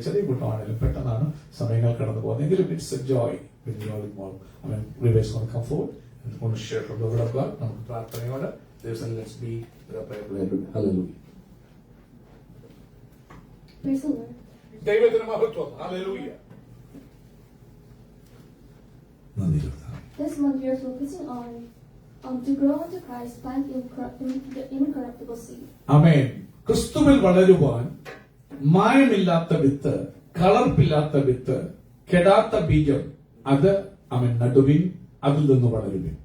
ചെറിയ കൂട്ടമാണെങ്കിലും പെട്ടെന്നാണ് സമയങ്ങൾ കടന്നു പോകുന്നത്. എങ്കിലും ഇറ്റ്സ് എ ജോയ്. റിവേഴ്സ് കൊണ്ട് കംഫോർട്ട് കൊണ്ട് share from the word of God. നമുക്ക് പ്രാർത്ഥനയോടെ ദിവസം ലെറ്റ്സ് ബി ഹല്ലേലൂയ. ദൈവത്തിന് മഹത്വം. Hallelujah. This month we are focusing on to grow into Christ, plant the incorruptible seed. ആമേൻ. ക്രിസ്തുവിൽ വളരുവാൻ മായമില്ലാത്ത വിത്ത്, കളർപ്പില്ലാത്ത വിത്ത്, കെടാത്ത ബീജം, അത് അവൻ നടുവിൻ, അതിൽ നിന്ന് വളരുവിൻ.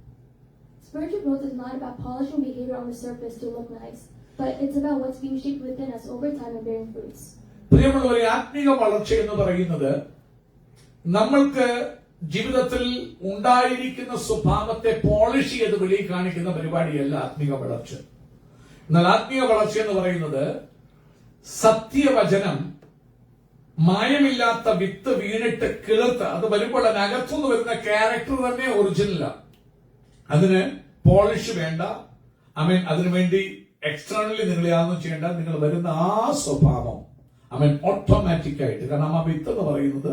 Spiritual growth is not about polishing behavior on the surface to look nice, but it's about what's being shaped within us over time and bearing fruits. പ്രിയമുള്ളവരെ, ആത്മീക വളർച്ച എന്ന് പറയുന്നത് നമ്മൾക്ക് ജീവിതത്തിൽ ഉണ്ടായിരിക്കുന്ന സ്വഭാവത്തെ പോളിഷ് ചെയ്ത് വെളിയിൽ കാണിക്കുന്ന പരിപാടിയല്ല ആത്മീക വളർച്ച. എന്നാൽ ആത്മീയ വളർച്ച എന്ന് പറയുന്നത് സത്യവചനം മായമില്ലാത്ത വിത്ത് വീണിട്ട് കിളിർത്ത് അത് വരുമ്പോൾ അതിനകത്തുനിന്ന് വരുന്ന ക്യാരക്ടർ തന്നെ ഒറിജിനലാണ്. അതിന് പോളിഷ് വേണ്ട. അതിനുവേണ്ടി എക്സ്റ്റേണലി നിങ്ങൾ യാതൊന്നും ചെയ്യേണ്ട. നിങ്ങൾ വരുന്ന ആ സ്വഭാവം ഓട്ടോമാറ്റിക് ആയിട്ട്, കാരണം ആ വിത്ത് എന്ന് പറയുന്നത്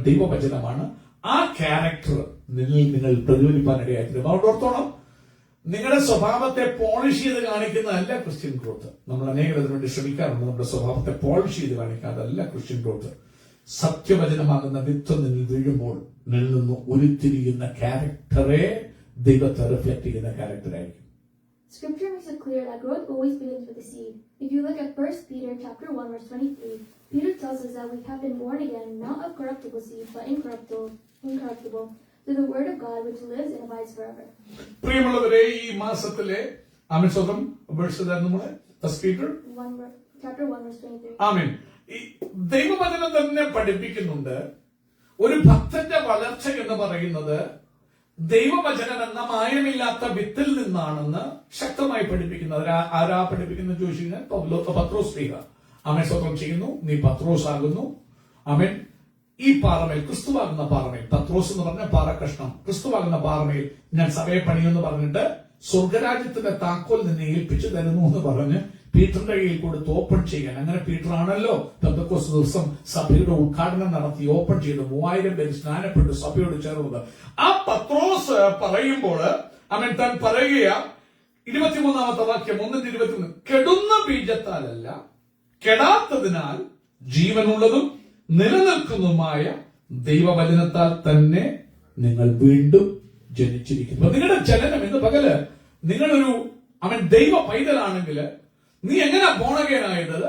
ദൈവവചനമാണ്. ആ ക്യാരക്ടർ നിങ്ങൾ പ്രതിഫലിപ്പാനിടയായിത്തീരും. അവിടെ ഓർത്തോണം, നിങ്ങളുടെ സ്വഭാവത്തെ പോളിഷ് ചെയ്ത് കാണിക്കുന്നതല്ല ക്രിസ്ത്യൻ ഗ്രോത്ത്. നമ്മൾ അനേകം അതിനുവേണ്ടി ശ്രമിക്കാറുണ്ട്. നമ്മുടെ സ്വഭാവത്തെ പോളിഷ് ചെയ്ത് കാണിക്കാതല്ല ക്രിസ്ത്യൻ ഗ്രോത്ത്. സത്യവചനമാകുന്ന വിത്ത് നിന്നിൽ വീഴുമ്പോൾ നിന്നിൽ നിന്ന് ഉരുത്തിരിയുന്ന ക്യാരക്ടറെ ദൈവത്തെ റിഫ്ലക്ട് ചെയ്യുന്ന ക്യാരക്ടറായിരിക്കും. Scripture makes it clear that growth always begins with a seed. If you look at 1 Peter chapter 1 verse 23, Peter tells us that we have been born again, not of corruptible seed, but incorruptible, through the word of God which lives and abides forever. പ്രിയമുള്ളവരെ, ഈ മാസത്തിലെ ആമേൻ verse നമ്മുടെ Peter chapter 1 verse 23. ആമേൻ. ഈ ദൈവവചനം തന്നെ പഠിപ്പിക്കുന്നുണ്ട്, ഒരു ഭക്തന്റെ വളർച്ച എന്ന് പറയുന്നത് ദൈവവചനം എന്ന മായമില്ലാത്ത വിത്തിൽ നിന്നാണെന്ന് ശക്തമായി പഠിപ്പിക്കുന്നത്. ആരാ പഠിപ്പിക്കുന്ന ചോദിച്ചു കഴിഞ്ഞാൽ പത്രോസ് സ്ലീഹ. ആമേൻ. സ്വതന്ത്രം ചെയ്യുന്നു, നീ പത്രോസ് ആകുന്നു. ആമേൻ. ഈ പാറമേൽ, ക്രിസ്തുവാകുന്ന പാറമേൽ, പത്രോസ് എന്ന് പറഞ്ഞ പാറക്കഷ്ണം, ക്രിസ്തുവാകുന്ന പാറമേൽ ഞാൻ സഭയെ പണിയെന്ന് പറഞ്ഞിട്ട് സ്വർഗരാജ്യത്തിന്റെ താക്കോൽ നിന്നെ ഏൽപ്പിച്ചു തരുന്നു എന്ന് പറഞ്ഞ് പീറ്ററിന്റെ കയ്യിൽ കൊടുത്ത് ഓപ്പൺ ചെയ്യാൻ. അങ്ങനെ പീറ്റർ ആണല്ലോ പെന്തക്കോസ്ത് ദിവസം സഭയുടെ ഉദ്ഘാടനം നടത്തി ഓപ്പൺ ചെയ്ത് 3000 പേര് സ്നാനപ്പെട്ട് സഭയോട് ചേർന്നത്. ആ പത്രോസ് പറയുമ്പോൾ താൻ പറയുക 23-ാമത്തെ വാക്യം 1:23, കെടുന്ന ബീജത്താലല്ല, കെടാത്തതിനാൽ ജീവനുള്ളതും നിലനിൽക്കുന്നതുമായ ദൈവവചനത്താൽ തന്നെ നിങ്ങൾ വീണ്ടും ജനിച്ചിരിക്കുന്നു. നിങ്ങളുടെ ജനനം ഇന്ന് പകല് നിങ്ങളൊരു ദൈവ പൈതലാണെങ്കിൽ നീ എങ്ങനെ ബോണഗേനായത്?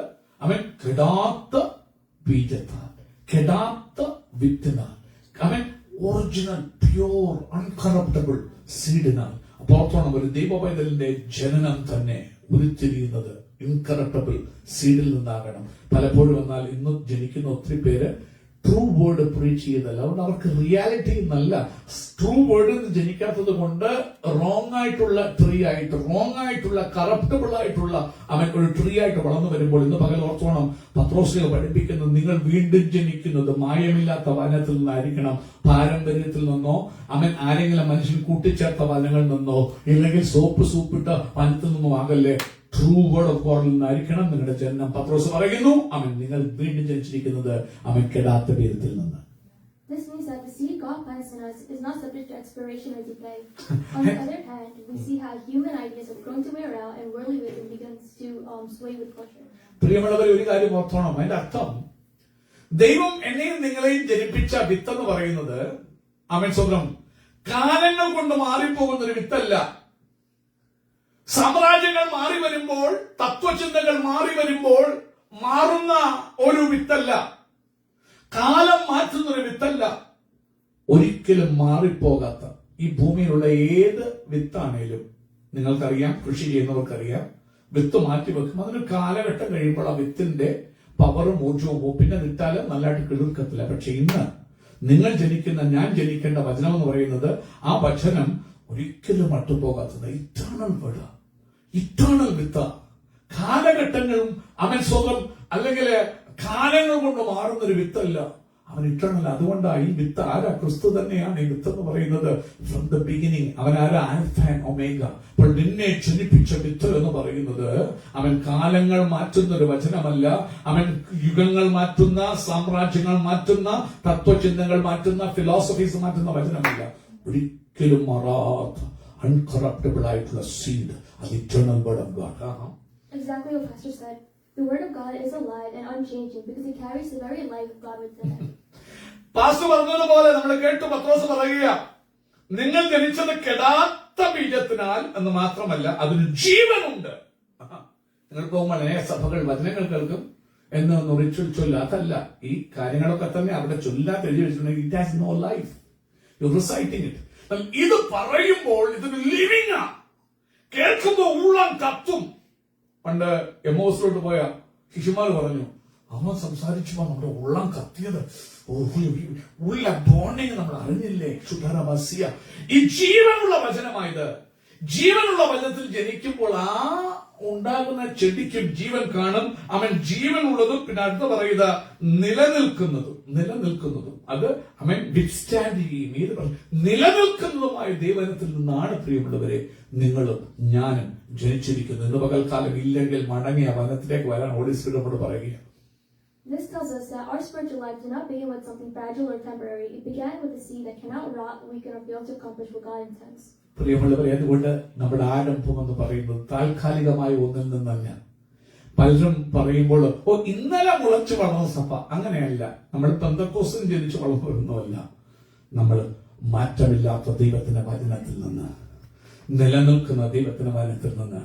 കെടാത്ത ബീജത്താൽ, കെടാത്ത വിത്തിനാൽ, ഒറിജിനൽ പ്യൂർ അൺകറപ്റ്റബിൾ സീഡിനാൽ. അപ്പോൾ ഒരു ദൈവ പൈതലിന്റെ ജനനം തന്നെ ഉരുത്തിരിയുന്നത് ഇൻകറപ്റ്റബിൾ സീഡിൽ നിന്നാകണം. പലപ്പോഴും എന്നാൽ ഇന്ന് ജനിക്കുന്ന ഒത്തിരി പേര് ട്രൂ വേർഡ് പ്രീച്ച് ചെയ്തല്ല. അതുകൊണ്ട് അവർക്ക് റിയാലിറ്റി എന്നല്ല, ട്രൂ വേർഡിൽ നിന്ന് ജനിക്കാത്തത് കൊണ്ട് റോങ് ആയിട്ടുള്ള ട്രീ ആയിട്ട്, റോങ് ആയിട്ടുള്ള കറപ്റ്റബിൾ ആയിട്ടുള്ള ഒരു ട്രീ ആയിട്ട് വളർന്നു വരുമ്പോൾ ഇന്ന് പകൽ ഓർത്തോണം, പത്രോസിനെ പഠിപ്പിക്കുന്നത് നിങ്ങൾ വീണ്ടും ജനിക്കുന്നത് മായമില്ലാത്ത വനത്തിൽ നിന്നായിരിക്കണം. പാരമ്പര്യത്തിൽ നിന്നോ ആരെങ്കിലും മനുഷ്യൻ കൂട്ടിച്ചേർത്ത വനങ്ങളിൽ നിന്നോ ഇല്ലെങ്കിൽ സൂപ്പിട്ട വനത്തിൽ നിന്നോ ആകല്ലേ. ട്രൂ വേർഡ് ഓഫ് ഗോഡിൽ നിന്നായിരിക്കണം നിങ്ങളുടെ ജനനം. പത്രോസ് പറയുന്നു, നിങ്ങൾ വീണ്ടും ജനിച്ചിരിക്കുന്നത് കെടാത്ത ബീജത്തിൽ നിന്ന്. This means that the seed God plants in us is not subject to expiration or decay. On the other hand, we see how human ideas have grown to wear out and worldly wisdom begins to sway with culture. പ്രിയമുള്ളവർ, ഒരു കാര്യം ഓർത്തോണം, അതിന്റെ അർത്ഥം ദൈവം എന്നെയും നിങ്ങളെയും ജനിപ്പിച്ച വിത്തെന്ന് പറയുന്നത് സ്വന്തം കാലങ്ങൾ കൊണ്ട് മാറിപ്പോകുന്ന ഒരു വിത്തല്ല. സാമ്രാജ്യങ്ങൾ മാറി വരുമ്പോൾ, തത്വചിന്തകൾ മാറി വരുമ്പോൾ മാറുന്ന ഒരു വിത്തല്ല. കാലം മാറ്റുന്ന ഒരു വിത്തല്ല. ഒരിക്കലും മാറിപ്പോകാത്ത ഈ ഭൂമിയിലുള്ള ഏത് വിത്താണേലും നിങ്ങൾക്കറിയാം, കൃഷി ചെയ്യുന്നവർക്കറിയാം, വിത്ത് മാറ്റിവെക്കും. അതിനൊരു കാലഘട്ടം കഴിയുമ്പോൾ ആ വിത്തിന്റെ പവറും ഊർജവും പോകും. പിന്നെ വിട്ടാല് നല്ലതായിട്ട് കിളിർക്കത്തില്ല. പക്ഷെ ഇന്ന് നിങ്ങൾ ജനിക്കുന്ന, ഞാൻ ജനിക്കേണ്ട വചനം എന്ന് പറയുന്നത് ആ വചനം ഒരിക്കലും മട്ടുപോകാത്തത് ഇറ്റേണൽ വേർഡ്, ഇറ്റേണൽ വിത്ത. കാലഘട്ടങ്ങളും സ്വന്തം അല്ലെങ്കിൽ കാലങ്ങൾ കൊണ്ട് മാറുന്നൊരു വിത്തല്ല. അവൻ ഇറ്റേണൽ. അതുകൊണ്ടാണ് ഈ വിത്ത് ആരാ? ക്രിസ്തു തന്നെയാണ് ഈ വിത്ത് എന്ന് പറയുന്നത്. ഫ്രം ദ ബിഗിനിങ് അവൻ ആരാ? Alpha and omega. അപ്പോൾ നിന്നെ ജനിപ്പിച്ച വിത്ത് എന്ന് പറയുന്നത് അവൻ കാലങ്ങൾ മാറ്റുന്ന ഒരു വചനമല്ല. അവൻ യുഗങ്ങൾ മാറ്റുന്ന, സാമ്രാജ്യങ്ങൾ മാറ്റുന്ന, തത്വചിന്തകൾ മാറ്റുന്ന, ഫിലോസഫീസ് മാറ്റുന്ന വചനമല്ല. ഒരിക്കലും മാറാത്ത അൺകറപ്റ്റബിൾ ആയിട്ടുള്ള സീഡ്. അത് eternal word of God. Exactly what Pastor said. The word of God is alive and unchanging because it carries the very life of God within it. Pastor പറഞ്ഞതുപോലെ നമ്മൾ കേട്ടു, പത്രോസ് പറയുക, നിങ്ങൾ ജനിച്ചത് കെടാത്ത ബീജത്തിനാൽ എന്ന് മാത്രമല്ല, അതിന് ജീവനുണ്ട്. നിങ്ങൾ പോകുമ്പോൾ അനേക സഭകൾ വചനങ്ങൾ കേൾക്കും, എന്ന് റിച്വൽ ചൊല്ല. അതല്ല, ഈ കാര്യങ്ങളൊക്കെ തന്നെ അവിടെ ചൊല്ലാത്ത എഴുതി വെച്ചിട്ടുണ്ടെങ്കിൽ it has no life. You reciting it. ഇത് പറയുമ്പോൾ ഇതൊരു ലിവിംഗ് ആ. കേൾക്കുമ്പോൾ ഉള്ളം കത്തും. പണ്ട് എമോസിലോട്ട് പോയ ശിശുമാർ പറഞ്ഞു, അവൻ സംസാരിച്ചപ്പോ നമ്മുടെ ഉള്ളം കത്തിയത്, ഉള്ള ബോണ്ടിങ് നമ്മൾ അറിഞ്ഞില്ലേ? ക്ഷുധരമസ്യ. ഈ ജീവനുള്ള വചനമായത്. ജീവനുള്ള വചനത്തിൽ ജനിക്കുമ്പോൾ ആ ഉണ്ടാകുന്ന ചെടിക്കും ജീവൻ കാണും. അവൻ ജീവനുള്ളതും പിന്നെ അടുത്ത പറയുക നിലനിൽക്കുന്നതും അത് അവൻ വിത്ത്സ്റ്റാൻഡ് ചെയ്യും. നിലനിൽക്കുന്നതുമായ ദൈവത്തിൽ നിന്നാണ് പ്രിയമുള്ളവരെ നിങ്ങളും ഞാനും ജനിച്ചിരിക്കുന്നത്. ഇന്ന് പകൽക്കാലം ഇല്ലെങ്കിൽ മടങ്ങിയ വനത്തിലേക്ക് വരാൻ ഹോളി സ്പിരിറ്റ് നമ്മോട് പറയുക. This tells us that our spiritual life did not begin with something fragile or temporary. It began with a seed that cannot rot, weaken, or fail to accomplish what God intends. പ്രിയമുള്ളവരെ, അതുകൊണ്ട് നമ്മുടെ ആരംഭം എന്ന് പറയുന്നത് താൽക്കാലികമായ ഒന്നിൽ നിന്നല്ല. പലരും പറയുമ്പോൾ ഇന്നലെ മുളച്ചു വളർന്ന സഭ, അങ്ങനെയല്ല. നമ്മൾ പെന്തക്കോസ്തിൽ ജനിച്ചു വളർന്നവരൊന്നുമല്ല. നമ്മൾ മാറ്റമില്ലാത്ത ദൈവത്തിന്റെ വചനത്തിൽ നിന്ന്, നിലനിൽക്കുന്ന ദൈവത്തിന്റെ വചനത്തിൽ നിന്ന്,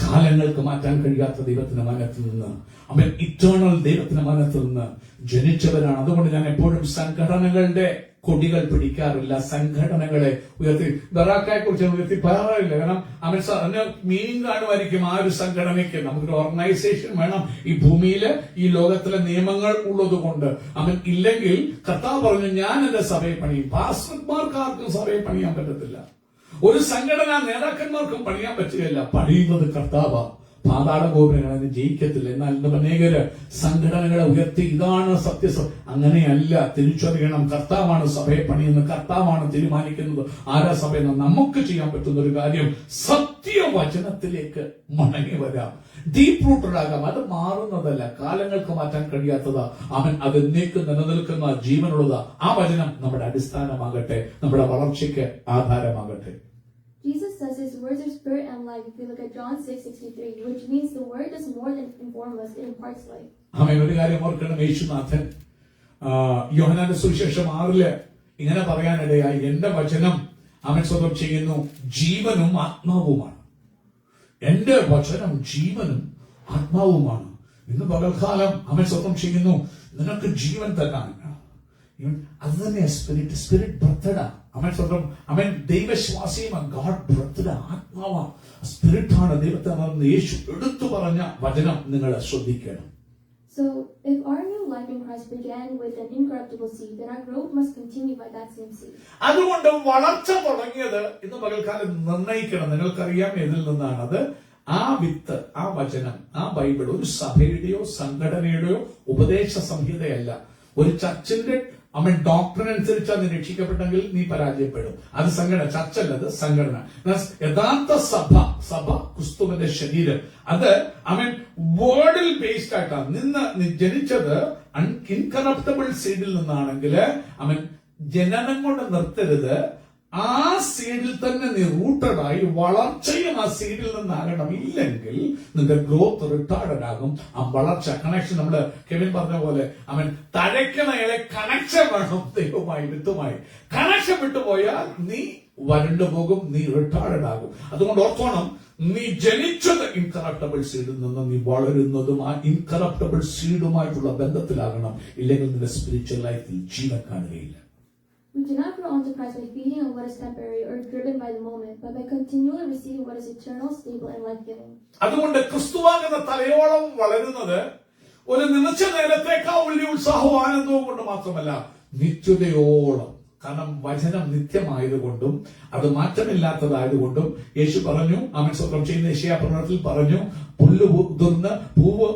കാലങ്ങൾക്ക് മാറ്റാൻ കഴിയാത്ത ദൈവത്തിന്റെ വചനത്തിൽ നിന്ന്, അവൻ ഇറ്റേണൽ ദൈവത്തിന്റെ വചനത്തിൽ നിന്ന് ജനിച്ചവരാണ്. അതുകൊണ്ട് ഞാൻ എപ്പോഴും സംഘടനകളുടെ കൊടികൾ പിടിക്കാറില്ല. സംഘടനകളെ ഉയർത്തി ബറാക്കയെ കുറിച്ച് ഉയർത്തി പറയാറില്ല. കാരണം അവന് മീനിങ് കാണുമായിരിക്കും ആ ഒരു സംഘടനയ്ക്ക്. നമുക്കൊരു ഓർഗനൈസേഷൻ വേണം ഈ ഭൂമിയില്, ഈ ലോകത്തിലെ നിയമങ്ങൾ ഉള്ളത് കൊണ്ട്. അവൻ ഇല്ലെങ്കിൽ കർത്താവ് പറഞ്ഞു, ഞാൻ എന്റെ സഭയെ പണിയും. പാസ്റ്റർമാർക്ക് ആർക്കും സഭയെ പണിയാൻ പറ്റത്തില്ല. ഒരു സംഘടനാ നേതാക്കന്മാർക്കും പണിയാൻ പറ്റുകയില്ല. പണിയുന്നത് കർത്താവ്. പാതാള ഗോപുരങ്ങളെ ജയിക്കത്തില്ല. എന്നാൽ ഇന്ന് അനേകര് സംഘടനകളെ ഉയർത്തി ഇതാണ് സത്യസഭ. അങ്ങനെയല്ല. തിരിച്ചറിയണം, കർത്താവാണ് സഭയെ പണിയുന്നത്, കർത്താവാണ് തീരുമാനിക്കുന്നത് ആരാ സഭയെന്ന്. നമുക്ക് ചെയ്യാൻ പറ്റുന്ന ഒരു കാര്യം സത്യവചനത്തിലേക്ക് മടങ്ങി വരാം. ഡീപ് റൂട്ടഡ് ആകാം. അത് മാറുന്നതല്ല, കാലങ്ങൾക്ക് മാറ്റാൻ കഴിയാത്തതാ. അവൻ അത് നിലനിൽക്കുന്ന ജീവനുള്ളതാ. ആ വചനം നമ്മുടെ അടിസ്ഥാനമാകട്ടെ, നമ്മുടെ വളർച്ചയ്ക്ക് ആധാരമാകട്ടെ. Jesus says his words are spirit and life. If you look at John 6:63, which means the word does more than inform us, it imparts life. അവൻ ഒരു കാര്യം ഓർക്കണം, യേശുനാഥൻ യോഹന്നാന്റെ സുവിശേഷം 6 ഇങ്ങനെ പറയാനിടയായി, എന്റെ വചനം അവൻ സ്വന്തം ചെയ്യുന്നു ജീവനും ആത്മാവുമാണ്. എന്റെ വചനം ജീവനും ആത്മാവുമാണ്. ഇന്ന് പകൽക്കാലം അവൻ സ്വന്തം ചെയ്യുന്നു നിനക്ക് ജീവൻ തരാൻ. അത് തന്നെ സ്പിരിറ്റ് ബ്രത്തഡ. അവൻ ദൈവശ്വാസിയുമാണ്. ഗോഡ് ബ്രത്തഡ, ആത്മാവാ, സ്പിരിറ്റാണ്. ദൈവത്തെ യേശു എടുത്തു പറഞ്ഞ വചനം നിങ്ങൾ ശ്രദ്ധിക്കണം. So, if our new life in Christ began with an incorruptible seed, then our growth must continue by that same seed. അതുകൊണ്ട് വളർച്ച തുടങ്ങിയത് ഇന്ന് പകൽക്കാലം നിർണ്ണയിക്കണം. നിങ്ങൾക്കറിയാം ഏതിൽ നിന്നാണ് അത്. ആ വിത്ത്, ആ വചനം, ആ ബൈബിൾ ഒരു സഭയുടെയോ സംഘടനയുടെയോ ഉപദേശ സംഹിതയല്ല. ഒരു ചർച്ചിന്റെ ഡോക്ടറിന് അനുസരിച്ച് നീ രക്ഷിക്കപ്പെട്ടെങ്കിൽ നീ പരാജയപ്പെടും. അത് സംഘടന, ചർച്ചല്ല, അത് സംഘടന. യഥാർത്ഥ സഭ ക്രിസ്തുവിന്റെ ശരീരം. അത് വേർഡിൽ ബേസ്ഡ് ആയിട്ടാണ്. നീ ജനിച്ചത് ഇൻകറപ്റ്റബിൾ സീഡിൽ നിന്നാണെങ്കിൽ ജനനം കൊണ്ട് നിർത്തരുത്. ആ സീഡിൽ തന്നെ നീ റൂട്ടഡായി വളർച്ചയും ആ സീഡിൽ നിന്നാകണം. ഇല്ലെങ്കിൽ നിന്റെ ഗ്രോത്ത് റിട്ടാർഡഡ് ആകും. ആ വളർച്ച കണക്ഷൻ, നമ്മള് കെവിൻ പറഞ്ഞ പോലെ തഴയ്ക്കണകളെ കണക്ഷൻ വേണം ദൈവവുമായി, വിത്തുമായി. കണക്ഷൻ വിട്ടുപോയാൽ നീ വരണ്ടു പോകും, നീ റിട്ടാർഡഡ് ആകും. അതുകൊണ്ട് ഓർത്തോണം, നീ ജനിച്ചത് ഇൻകറപ്റ്റബിൾ സീഡിൽ നിന്ന്, നീ വളരുന്നതും ആ ഇൻകറപ്റ്റബിൾ സീഡുമായിട്ടുള്ള ബന്ധത്തിലാകണം. ഇല്ലെങ്കിൽ നിന്റെ സ്പിരിച്വൽ ലൈഫിൽ ജീവൻ കാണുകയില്ല. We do not grow onto Christ by feeding on what is temporary or driven by the moment, but by continually receiving what is eternal, stable, and life-giving. അതുകൊണ്ട് ക്രിസ്തുവാകുന്ന തലയോളം വളരുന്നത് ഒരു നിമിഷ നേരത്തേക്കാൾ വലിയ ഉത്സാഹവും ആനന്ദവും കൊണ്ട് മാത്രമല്ല, നിത്യതയോളം കാരണം വചനം നിത്യമായതുകൊണ്ടും അത് മാറ്റമില്ലാത്തതായതുകൊണ്ടും യേശു പറഞ്ഞു, അവൻ സ്വന്തം ചെയ്യുന്ന യെശയ്യാപ്രവചനത്തിൽ പറഞ്ഞു, പുല്ല് ഉതിർന്ന് പൂവ്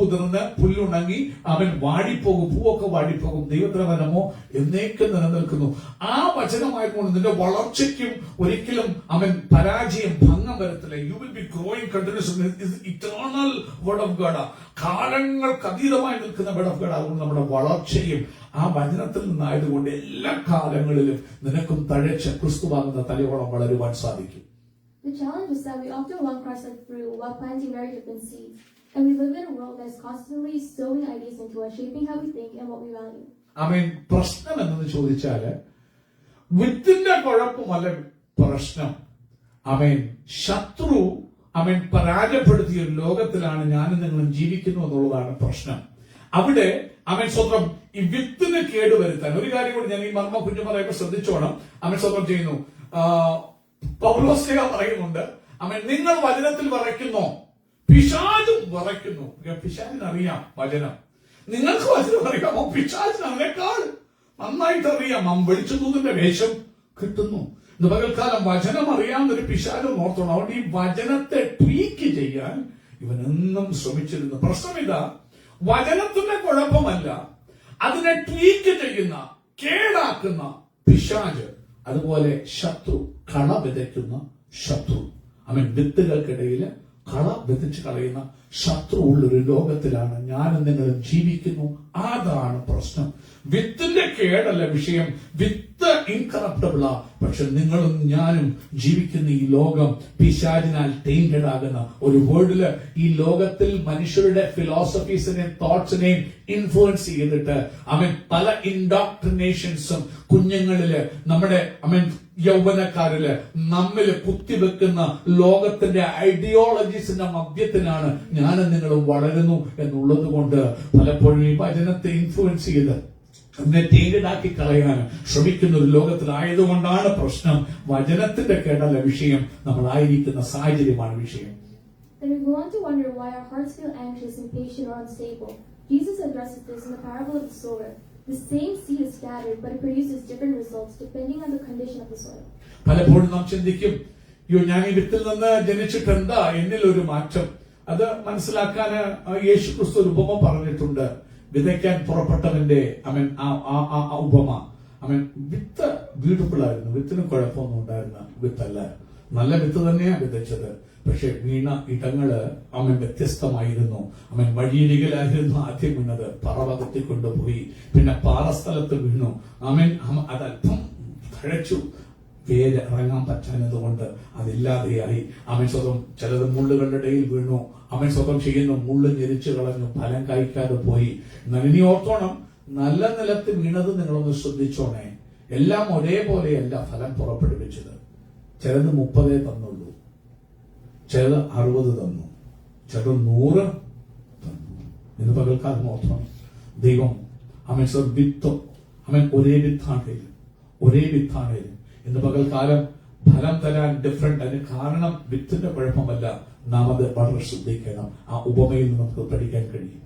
ഉതിർന്ന് പുല്ലുണങ്ങി അവൻ വാടിപ്പോകും, പൂവൊക്കെ വാടിപ്പോകും, ദൈവത്തിന്റെ വചനമോ എന്നേക്കും നിലനിൽക്കുന്നു. ആ വചനമായതുകൊണ്ട് നിന്റെ വളർച്ചയ്ക്കും ഒരിക്കലും അവൻ പരാജയം ഭംഗം വരത്തില്ല. You will be growing continuous. Eternal word of God, കാലങ്ങൾക്ക് അതീതമായി നിൽക്കുന്ന വേർഡ് ഓഫ് ഗോഡ്. അതുകൊണ്ട് നമ്മുടെ വളർച്ചയും ആ വചനത്തിൽ നിന്നായതുകൊണ്ട് എല്ലാ കാലങ്ങളിലും നിനക്കും തഴച്ച് ക്രിസ്തുവാകുന്ന തലയോളം വളരുവാൻ സാധിക്കും. The challenge is that we often want Christ like fruit while planting very different seeds. And we live in a world that is constantly sowing ideas into us, shaping how we think and what we value. ആമേൻ. പ്രശ്നം എന്ന് ചോദിച്ചാല് വിത്തിന്റെ കുഴപ്പമല്ല പ്രശ്നം. ആമേൻ. ശത്രു അവൻ പരാജയപ്പെടുത്തിയ ഒരു ലോകത്തിലാണ് ഞാനും നിങ്ങളും ജീവിക്കുന്നു എന്നുള്ളതാണ് പ്രശ്നം. അവിടെ അവൻ സ്വന്തം ഈ വിത്തിന് കേടുവരുത്താൻ ഒരു കാര്യം കൂടി ഞാൻ ഈ മർമ്മ കുഞ്ഞു പറയുമ്പോൾ ശ്രദ്ധിച്ചോണം. അവൻ സ്വന്തം ചെയ്യുന്നു. പൗലോസ്ലീഹ പറയുന്നുണ്ട്, അവൻ നിങ്ങൾ വചനത്തിൽ വരയ്ക്കുന്നോ, പിശാചും വരയ്ക്കുന്നു. പിശാചിനറിയാം വചനം. നിങ്ങൾക്ക് വചനം അറിയാമോ? പിശാചിന് അതിനേക്കാൾ നന്നായിട്ട് അറിയാം. വെളിച്ചത്തൂതിന്റെ വേഷം കിട്ടുന്നു. ഇന്ന് പകൽക്കാലം വചനം അറിയാവുന്നൊരു പിശാചും ഓർത്തോണം. അതുകൊണ്ട് ഈ വചനത്തെ ട്വീക്ക് ചെയ്യാൻ ഇവൻ എന്നും ശ്രമിച്ചിരുന്നു. പ്രശ്നം ഇതാ, വചനത്തിന്റെ കുഴപ്പമല്ല, അതിനെ ട്വീക്ക് ചെയ്യുന്ന കേടാക്കുന്ന പിശാച്, അതുപോലെ ശത്രു, കള വിതയ്ക്കുന്ന ശത്രു. അവൻ വിത്തുകൾക്കിടയിൽ കള വിതച്ച് കളയുന്ന ശത്രു ഉള്ളൊരു ലോകത്തിലാണ് ഞാനും നിങ്ങളും ജീവിക്കുന്നു. അതാണ് പ്രശ്നം. വിത്തിന്റെ കേടല്ല വിഷയം. വിത്ത് ഇൻകറപ്റ്റബിളാ. പക്ഷെ നിങ്ങളും ഞാനും ജീവിക്കുന്ന ഈ ലോകം പിശാചിനാൽ ടൈൻറ്റഡ് ആകുന്ന ഒരു വേർഡില് ഈ ലോകത്തിൽ മനുഷ്യരുടെ ഫിലോസഫീസിനെയും തോട്ട്സിനെയും ഇൻഫ്ലുവൻസ് ചെയ്തിട്ട് അവൻ പല ഇൻഡോക്ട്രിനേഷൻസും കുഞ്ഞുങ്ങളില് നമ്മുടെ യൗവനക്കാരില് നമ്മില് കുത്തിവെക്കുന്ന ലോകത്തിന്റെ ഐഡിയോളജീസിന്റെ മധ്യത്തിലാണ് ഞാനും നിങ്ങളും വളരുന്നു എന്നുള്ളത് കൊണ്ട് പലപ്പോഴും ഈ വചനത്തെ ഇൻഫ്ലുവൻസ് ചെയ്ത് അതിനെ ടൈൻറ്റഡാക്കി കളയാൻ ശ്രമിക്കുന്ന ഒരു ലോകത്തിലായതുകൊണ്ടാണ് പ്രശ്നം. വചനത്തിന്റെ കേടല്ല വിഷയം, നമ്മളായിരിക്കുന്ന സാഹചര്യമാണ് വിഷയം. Then we go on to wonder why our hearts feel anxious, impatient, or unstable. Jesus addresses this in the parable of the sower. The same seed is scattered, but it produces different results depending on the condition of the soil. പലപ്പോഴും നാം ചിന്തിക്കും, ഞാൻ ഈ വിത്തിൽ നിന്ന് ജനിച്ചിട്ട് എന്താ എന്നിൽ ഒരു മാറ്റം. അത് മനസ്സിലാക്കാൻ യേശു ക്രിസ്തു ഒരു ഉപമ പറഞ്ഞിട്ടുണ്ട്. വിതയ്ക്കാൻ പുറപ്പെട്ടവന്റെ ആ ഉപമ. വിത്ത് ബ്യൂട്ടിഫുൾ ആയിരുന്നു, വിത്തിന് കുഴപ്പമൊന്നും ഉണ്ടായിരുന്ന വിത്തല്ല, നല്ല വിത്ത് തന്നെയാ വിതച്ചത്. പക്ഷെ വീണ ഇടങ്ങള് വ്യത്യസ്തമായിരുന്നു. വഴിയരികിലായിരുന്നു ആദ്യം വീണത്, പറവകത്തി കൊണ്ടുപോയി, പിന്നെ പാറസ്ഥലത്ത് വീണു. അതല്പം തഴച്ചു, വേര് ഇറങ്ങാൻ പറ്റാഞ്ഞതുകൊണ്ട് അതില്ലാതെയായി. സ്വതം ചിലത് മുള്ളുകളുടെ ഇടയിൽ വീണു. സ്വതം ചെയ്യുന്ന മുള്ളു ഞെരിച്ചു കളഞ്ഞു, ഫലം കഴിക്കാതെ പോയി. എന്നാൽ ഇനി ഓർത്തോണം, നല്ല നിലത്ത് വീണത് നിങ്ങളൊന്ന് ശ്രദ്ധിച്ചോണേ. എല്ലാം ഒരേപോലെയല്ല ഫലം പുറപ്പെടുവിച്ചത്. ചിലത് 30 തന്നുള്ളൂ, ചിലത് 60 തന്നു, ചിലത് 100 തന്നു. ഇന്ന് പകൽക്കാലം ഓർത്തോണം, ദൈവം വിത്തും ഒരേ വിത്താണേലും ഇന്ന് പകൽക്കാലം ഫലം തരാൻ ഡിഫറെന്റ്. അതിന് കാരണം വിത്തിന്റെ കുഴപ്പമല്ല, നാം അത് വളരെ ശ്രദ്ധിക്കണം. ആ ഉപമയിൽ നിന്ന് നമുക്ക് പഠിക്കാൻ കഴിയും.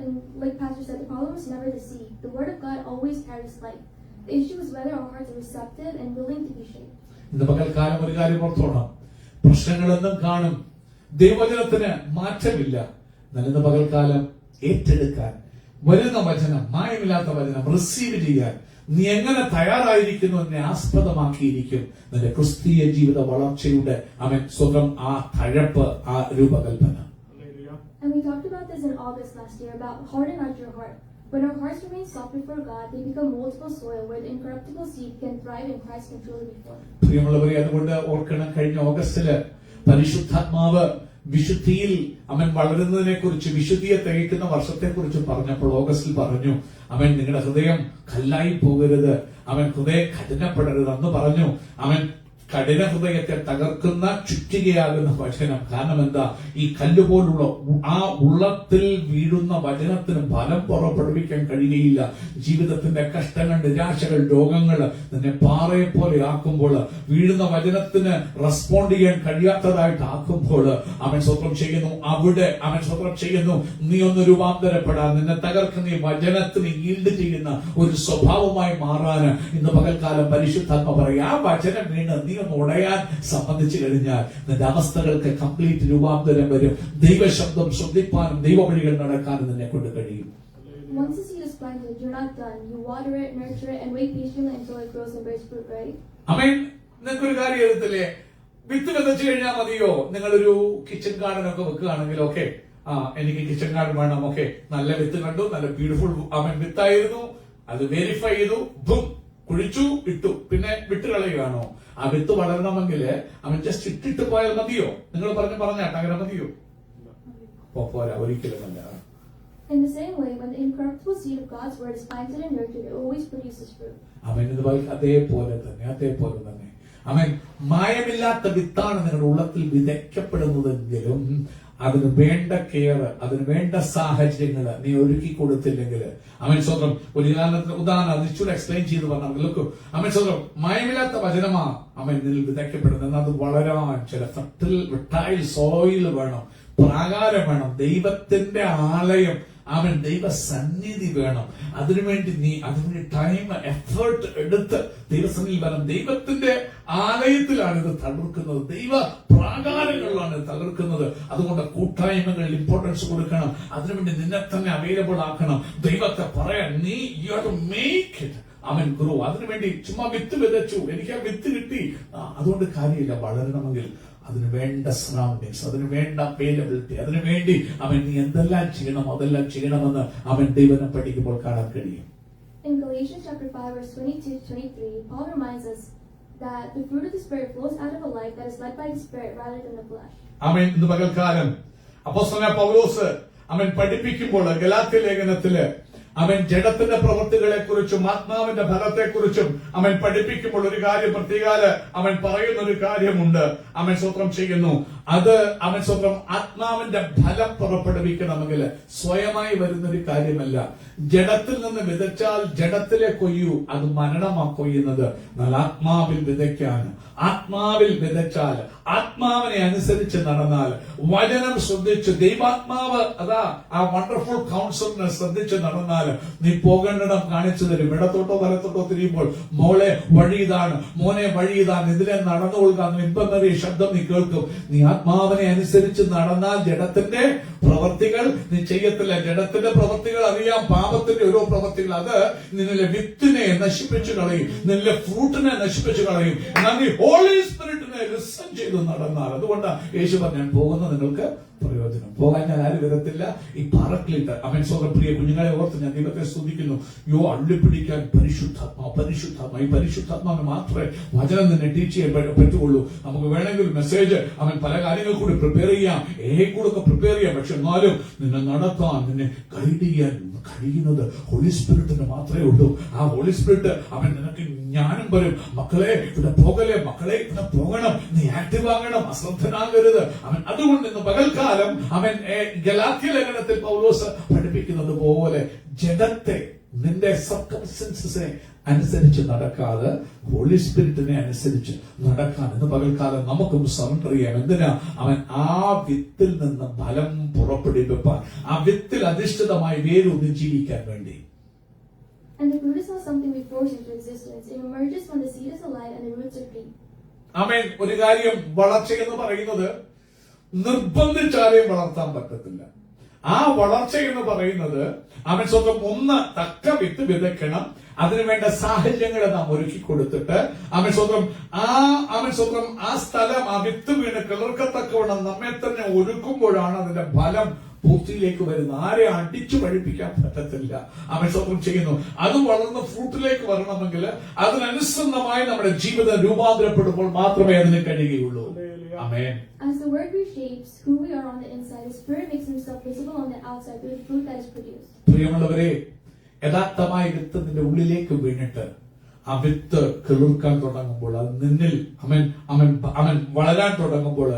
And like Pastor said, the problem is never the seed. The word of God always carries life. The issue is whether our hearts are receptive and willing to be shaped. ഇന്ന് പകൽക്കാലം ഒരു കാര്യം ഓർത്തോണം, പ്രശ്നങ്ങളെന്നും കാണും, ദൈവവചനത്തിന് മാറ്റമില്ല. ഇന്ന് പകൽക്കാലം ഏറ്റെടുക്കാൻ വരുന്ന വചനം, മായമില്ലാത്ത വചനം റിസീവ് ചെയ്യാൻ നീ എങ്ങനെ തയ്യാറായിരിക്കുന്നു എന്നെ ആസ്പദമാക്കിയിരിക്കും നിന്റെ ക്രിസ്തീയ ജീവിത വളർച്ചയുടെ സ്വന്തം ആ തഴപ്പ്, ആ രൂപകൽപ്പന. And we talked about this in August last year about harden not your heart. When our hearts remain soft before God, they become moldable soil where the incorruptible seed can thrive and Christ can truly be formed. പ്രിയമുള്ളവരെ, അതുകൊണ്ട് ഓർക്കണം, കഴിഞ്ഞ ഓഗസ്റ്റില് പരിശുദ്ധാത്മാവ് വിശുദ്ധിയിൽ വളരുന്നതിനെ കുറിച്ച്, വിശുദ്ധിയെ തെളിയിക്കുന്ന വർഷത്തെ കുറിച്ച് പറഞ്ഞപ്പോൾ ഓഗസ്റ്റിൽ പറഞ്ഞു, നിങ്ങളുടെ ഹൃദയം കല്ലായി പോകരുത്, ഹൃദയം കഠിനപ്പെടരുത്. അന്ന് പറഞ്ഞു കഠിന ഹൃദയത്തെ തകർക്കുന്ന ചുറ്റികയാകുന്ന വചനം. കാരണം എന്താ? ഈ കല്ലുപോലുള്ള ആ ഉള്ളത്തിൽ വീഴുന്ന വചനത്തിന് ഫലം പുറപ്പെടുവിക്കാൻ കഴിയുകയില്ല. ജീവിതത്തിന്റെ കഷ്ടങ്ങൾ, നിരാശകൾ, രോഗങ്ങൾ നിന്നെ പാറയെ പോലെ ആക്കുമ്പോൾ, വീഴുന്ന വചനത്തിന് റെസ്പോണ്ട് ചെയ്യാൻ കഴിയാത്തതായിട്ട് ആക്കുമ്പോൾ, അവൻ സ്വത്രം ചെയ്യുന്നു. അവിടെ അവൻ സ്വത്രം ചെയ്യുന്നു. നീ ഒന്ന് രൂപാന്തരപ്പെടാൻ, നിന്നെ തകർക്കുന്ന ഈ വചനത്തിന് ഈൽഡ് ചെയ്യുന്ന ഒരു സ്വഭാവമായി മാറാൻ ഇന്ന് പകൽക്കാലം പരിശുദ്ധാത്മ പറയും. ആ വചനം വീണ് നീ ഒന്ന് ഉടയാൻ സംബന്ധിച്ചു കഴിഞ്ഞാൽ നിന്റെ അവസ്ഥകൾക്ക് കംപ്ലീറ്റ് രൂപാന്തരം വരും. ദൈവശബ്ദം ശ്രദ്ധിപ്പാനും ദൈവവഴികൾ നടക്കാനും നിന്നെ കൊണ്ട് കഴിയും. Once the seed is planted, you're not done. You water it, nurture it, and wait patiently until it grows and bears fruit, right? അമേൻ. നിങ്ങൾക്കൊരു കാര്യം എഴുതത്തില്ലേ? വിത്ത് വിതച്ചു കഴിഞ്ഞാൽ മതിയോ? നിങ്ങളൊരു കിച്ചൺ ഗാർഡൻ ഒക്കെ വെക്കുകയാണെങ്കിൽ ഓക്കെ, എനിക്ക് കിച്ചൺ ഗാർഡൻ വേണം, ഓക്കെ, നല്ല വിത്ത് കണ്ടു, നല്ല ബ്യൂട്ടിഫുൾ അവൻ വിത്തായിരുന്നു, അത് വെരിഫൈ ചെയ്തു, ബും കുഴിച്ചു ഇട്ടു, പിന്നെ വിട്ടുകളയുകയാണോ? ആ വിത്ത് വളരണമെങ്കിൽ അവൻ ജസ്റ്റ് ഇട്ടിട്ട് പോയാൽ മതിയോ? നിങ്ങൾ പറഞ്ഞാട്ടെ, അങ്ങനെ മതിയോ? പോരാ, ഒരിക്കലുമല്ല. In the same way, when the incorruptible seed of God's word is planted and nurtured, it always produces fruit. അവൻ അതേപോലെ തന്നെ അവൻ മായമില്ലാത്ത വിത്താണ് നിങ്ങളുടെ ഉള്ളത്തിൽ വിതയ്ക്കപ്പെടുന്നതെങ്കിലും അതിന് വേണ്ട കെയർ, അതിന് വേണ്ട സാഹചര്യങ്ങൾ നീ ഒരുക്കി കൊടുത്തില്ലെങ്കിൽ, അവൻ സ്വന്തം ഒരു ഉദാഹരണം ഇച്ചൂടെ എക്സ്പ്ലെയിൻ ചെയ്ത് പറഞ്ഞെങ്കിൽ, അവൻ സ്വന്തം മായമില്ലാത്ത വചനമാ അവൻ നിൽ വിതയ്ക്കപ്പെടുന്നത്. അത് വളരാൻ ചില ഫെർട്ടൈൽ സോയിൽ വേണം, പ്രാകാരം വേണം, ദൈവത്തിന്റെ ആലയം, അവൻ ദൈവസന്നിധി വേണം. അതിനുവേണ്ടി ടൈം എഫേർട്ട് എടുത്ത് ദൈവസന്നിധി വേണം. ദൈവത്തിന്റെ ആലയത്തിലാണ് ഇത് തകർക്കുന്നത്, ദൈവ പ്രാകാരങ്ങളിലാണ് ഇത് തകർക്കുന്നത്. അതുകൊണ്ട് കൂട്ടായ്മകളിൽ ഇമ്പോർട്ടൻസ് കൊടുക്കണം. അതിനുവേണ്ടി നിന്നെ തന്നെ അവൈലബിൾ ആക്കണം. ദൈവത്തെ പറയാൻ നീ you have to make it അവൻ ഗ്രോ. അതിനുവേണ്ടി ചുമ്മാ വിത്ത് വിതച്ചു, എനിക്ക് ആ വിത്ത് കിട്ടി, അതുകൊണ്ട് കാര്യമില്ല. വളരണമെങ്കിൽ അതിന് വേണ്ട സറൗണ്ടിങ്സ്, അതിന് വേണ്ട അവൈലബിലിറ്റി, അതിനു വേണ്ടി അവൻ നീ എന്തെല്ലാം ചെയ്യണം അതെല്ലാം ചെയ്യണമെന്ന് അവൻ ദൈവനെ പഠിക്കുമ്പോൾ കാണാൻ കഴിയും. In Galatians chapter 5 verse 22-23, Paul reminds us that the fruit of the Spirit flows out of a life that is led by the Spirit rather than the flesh. ആമേൻ. ഇന്ന് പകൽക്കാലം അപ്പോസ്തലനായ പൗലോസ് അവൻ പഠിപ്പിക്കുമ്പോൾ ഗലാത്യ ലേഖനത്തില് അവൻ ജഡത്തിന്റെ പ്രവൃത്തികളെ കുറിച്ചും ആത്മാവിന്റെ ഫലത്തെക്കുറിച്ചും അവൻ പഠിപ്പിക്കുമ്പോൾ ഒരു കാര്യം പ്രത്യേകാല് അവൻ പറയുന്ന ഒരു കാര്യമുണ്ട്. അവൻ സ്വത്രം ചെയ്യുന്നു. അത് അവൻ സ്വത്രം ആത്മാവിന്റെ ഫലം പുറപ്പെടുവിക്കണമെങ്കിൽ സ്വയമായി വരുന്നൊരു കാര്യമല്ല. ജഡത്തിൽ നിന്ന് വിതച്ചാൽ ജഡത്തിലെ കൊയ്യൂ, അത് മരണമാ കൊയ്യുന്നത്. എന്നാൽ ആത്മാവിൽ വിതയ്ക്കാൻ, ആത്മാവിൽ വിതച്ചാൽ, ആത്മാവിനെ അനുസരിച്ച് നടന്നാൽ, വചനം ശ്രദ്ധിച്ച് ദൈവാത്മാവ് അതാ ആ വണ്ടർഫുൾ കൗൺസിലിനെ ശ്രദ്ധിച്ച് നടന്നാൽ നീ പോകേണ്ടിടം കാണിച്ചു തരും. ഇടത്തോട്ടോ വലത്തോട്ടോ തിരിയുമ്പോൾ മോളെ വഴി ഇതാണ്, മോനെ വഴി ഇതാണ്, ഇതിലെ നടന്നുകൊള്ളുക, ഇമ്പമേറിയ ശബ്ദം നീ കേൾക്കും. നീ ആത്മാവിനെ അനുസരിച്ച് നടന്നാൽ ജഡത്തിന്റെ പ്രവർത്തികൾ നീ ചെയ്യത്തില്ല. ജഡത്തിന്റെ പ്രവർത്തികൾ അറിയാം, പാപത്തിന്റെ ഓരോ പ്രവർത്തികൾ, അത് നിന്നിലെ വിത്തിനെ നശിപ്പിച്ചു കളയും, നിന്നിലെ ഫ്രൂട്ടിനെ നശിപ്പിച്ചു കളയും. എന്നാൽ നീ ഹോളി സ്പിരിറ്റിനെ ലിസൺ ചെയ്ത് നടന്നാൽ, അതുകൊണ്ട് യേശു ഞാൻ പോകുന്ന നിങ്ങൾക്ക് പ്രയോജനം. പോകാൻ ഞാൻ ആരും വരത്തില്ല. ഈ പാറക്ലിട്ട് അവൻ സ്വന്തം പ്രിയ കുഞ്ഞുങ്ങളെ ഓർത്ത് ഞാൻ ദൈവത്തെ സ്തുതിക്കുന്നു. അള്ളിപ്പിടിക്കാൻ പരിശുദ്ധാത്മ ഈ പരിശുദ്ധാത്മാവിന് മാത്രമേ വചനം തന്നെ ടീച്ച് ചെയ്യാൻ പറ്റുള്ളൂ. നമുക്ക് വേണമെങ്കിൽ മെസ്സേജ് അവൻ പല കാര്യങ്ങൾ കൂടി പ്രിപ്പയർ ചെയ്യാം, കൂടെ പ്രിപ്പയർ ചെയ്യാം. പക്ഷെ എന്നാലും നിന്നെ നടത്താൻ, നിന്നെ ഗൈഡ് ചെയ്യാൻ കഴിയുന്നത് ഹോളി സ്പിരിറ്റിന് മാത്രമേ ഉള്ളൂ. ആ ഹോളി സ്പിരിറ്റ് അവൻ നിനക്ക് ജ്ഞാനം വരും. മക്കളെ ഇവിടെ പോകലേ, മക്കളെ ഇവിടെ പോകണം, നീ ആക്റ്റീവ് ആകണം, അശ്രദ്ധനാകരുത്. അവൻ അതുകൊണ്ട് ഇന്ന് പകൽക്കാലം അവൻ ഗലാത്യ ലേഖനത്തിൽ പൗലോസ് പഠിപ്പിക്കുന്നത് പോലെ ജഡത്തെ, നിന്റെ സർക്കംസ്റ്റൻസസിനെ അനുസരിച്ച് നടക്കാതെ ഹോളി സ്പിരിറ്റിനെ അനുസരിച്ച് നടക്കാൻ ഇന്ന് പകൽക്കാലം നമുക്കും സറണ്ടർ ചെയ്യാം. എന്തിനാ? അവൻ ആ വിത്തിൽ നിന്ന് ഫലം പുറപ്പെടുവിപ്പാൻ, ആ വിത്തിൽ അധിഷ്ഠിതമായി വേരൂന്നി ജീവിക്കാൻ വേണ്ടി. And the fruit is not something we force into existence. It emerges when the seed is alive and the roots are deep. ആമേൻ. ഒരു കാര്യം, വളർച്ച എന്ന് പറയുന്നത് നിർബന്ധിച്ചാരെയും വളർത്താൻ പറ്റത്തില്ല. ആ വളർച്ച എന്ന് പറയുന്നത് അവൻ സ്വന്തം ഒന്ന് തക്ക വിത്ത് വിതയ്ക്കണം, അതിനുവേണ്ട സാഹചര്യങ്ങളെ നാം ഒരുക്കി കൊടുത്തിട്ട് അവൻ സ്വന്തം ആ സ്ഥലം, ആ വിത്ത് വീണ് കിളർക്കത്തക്കവണ്ണം നമ്മെ തന്നെ ഒരുക്കുമ്പോഴാണ് അതിന്റെ ഫലം പൂർത്തിയിലേക്ക് വരുന്നു. ആരെ അടിച്ചു പഠിപ്പിക്കാൻ പറ്റത്തില്ല. അവൻ സ്വന്തം ചെയ്യുന്നു. അത് വളർന്ന് ഫ്രൂട്ടിലേക്ക് വരണമെങ്കിൽ അതിനനുസൃതമായി നമ്മുടെ ജീവിതം രൂപാന്തരപ്പെടുമ്പോൾ മാത്രമേ അതിന് കഴിയുകയുള്ളൂ. Amen. As the word reshapes who we are on the inside, the Spirit makes himself visible on the outside through the fruit that is produced. പ്രിയമുള്ളവരെ, യഥാർത്ഥമായ വിത്ത് നിന്റെ ഉള്ളിലേക്ക് വീണിട്ട് ആ വിത്ത് കിളിർക്കാൻ തുടങ്ങുമ്പോൾ, അത് നിന്നിൽ അവൻ വളരാൻ തുടങ്ങുമ്പോൾ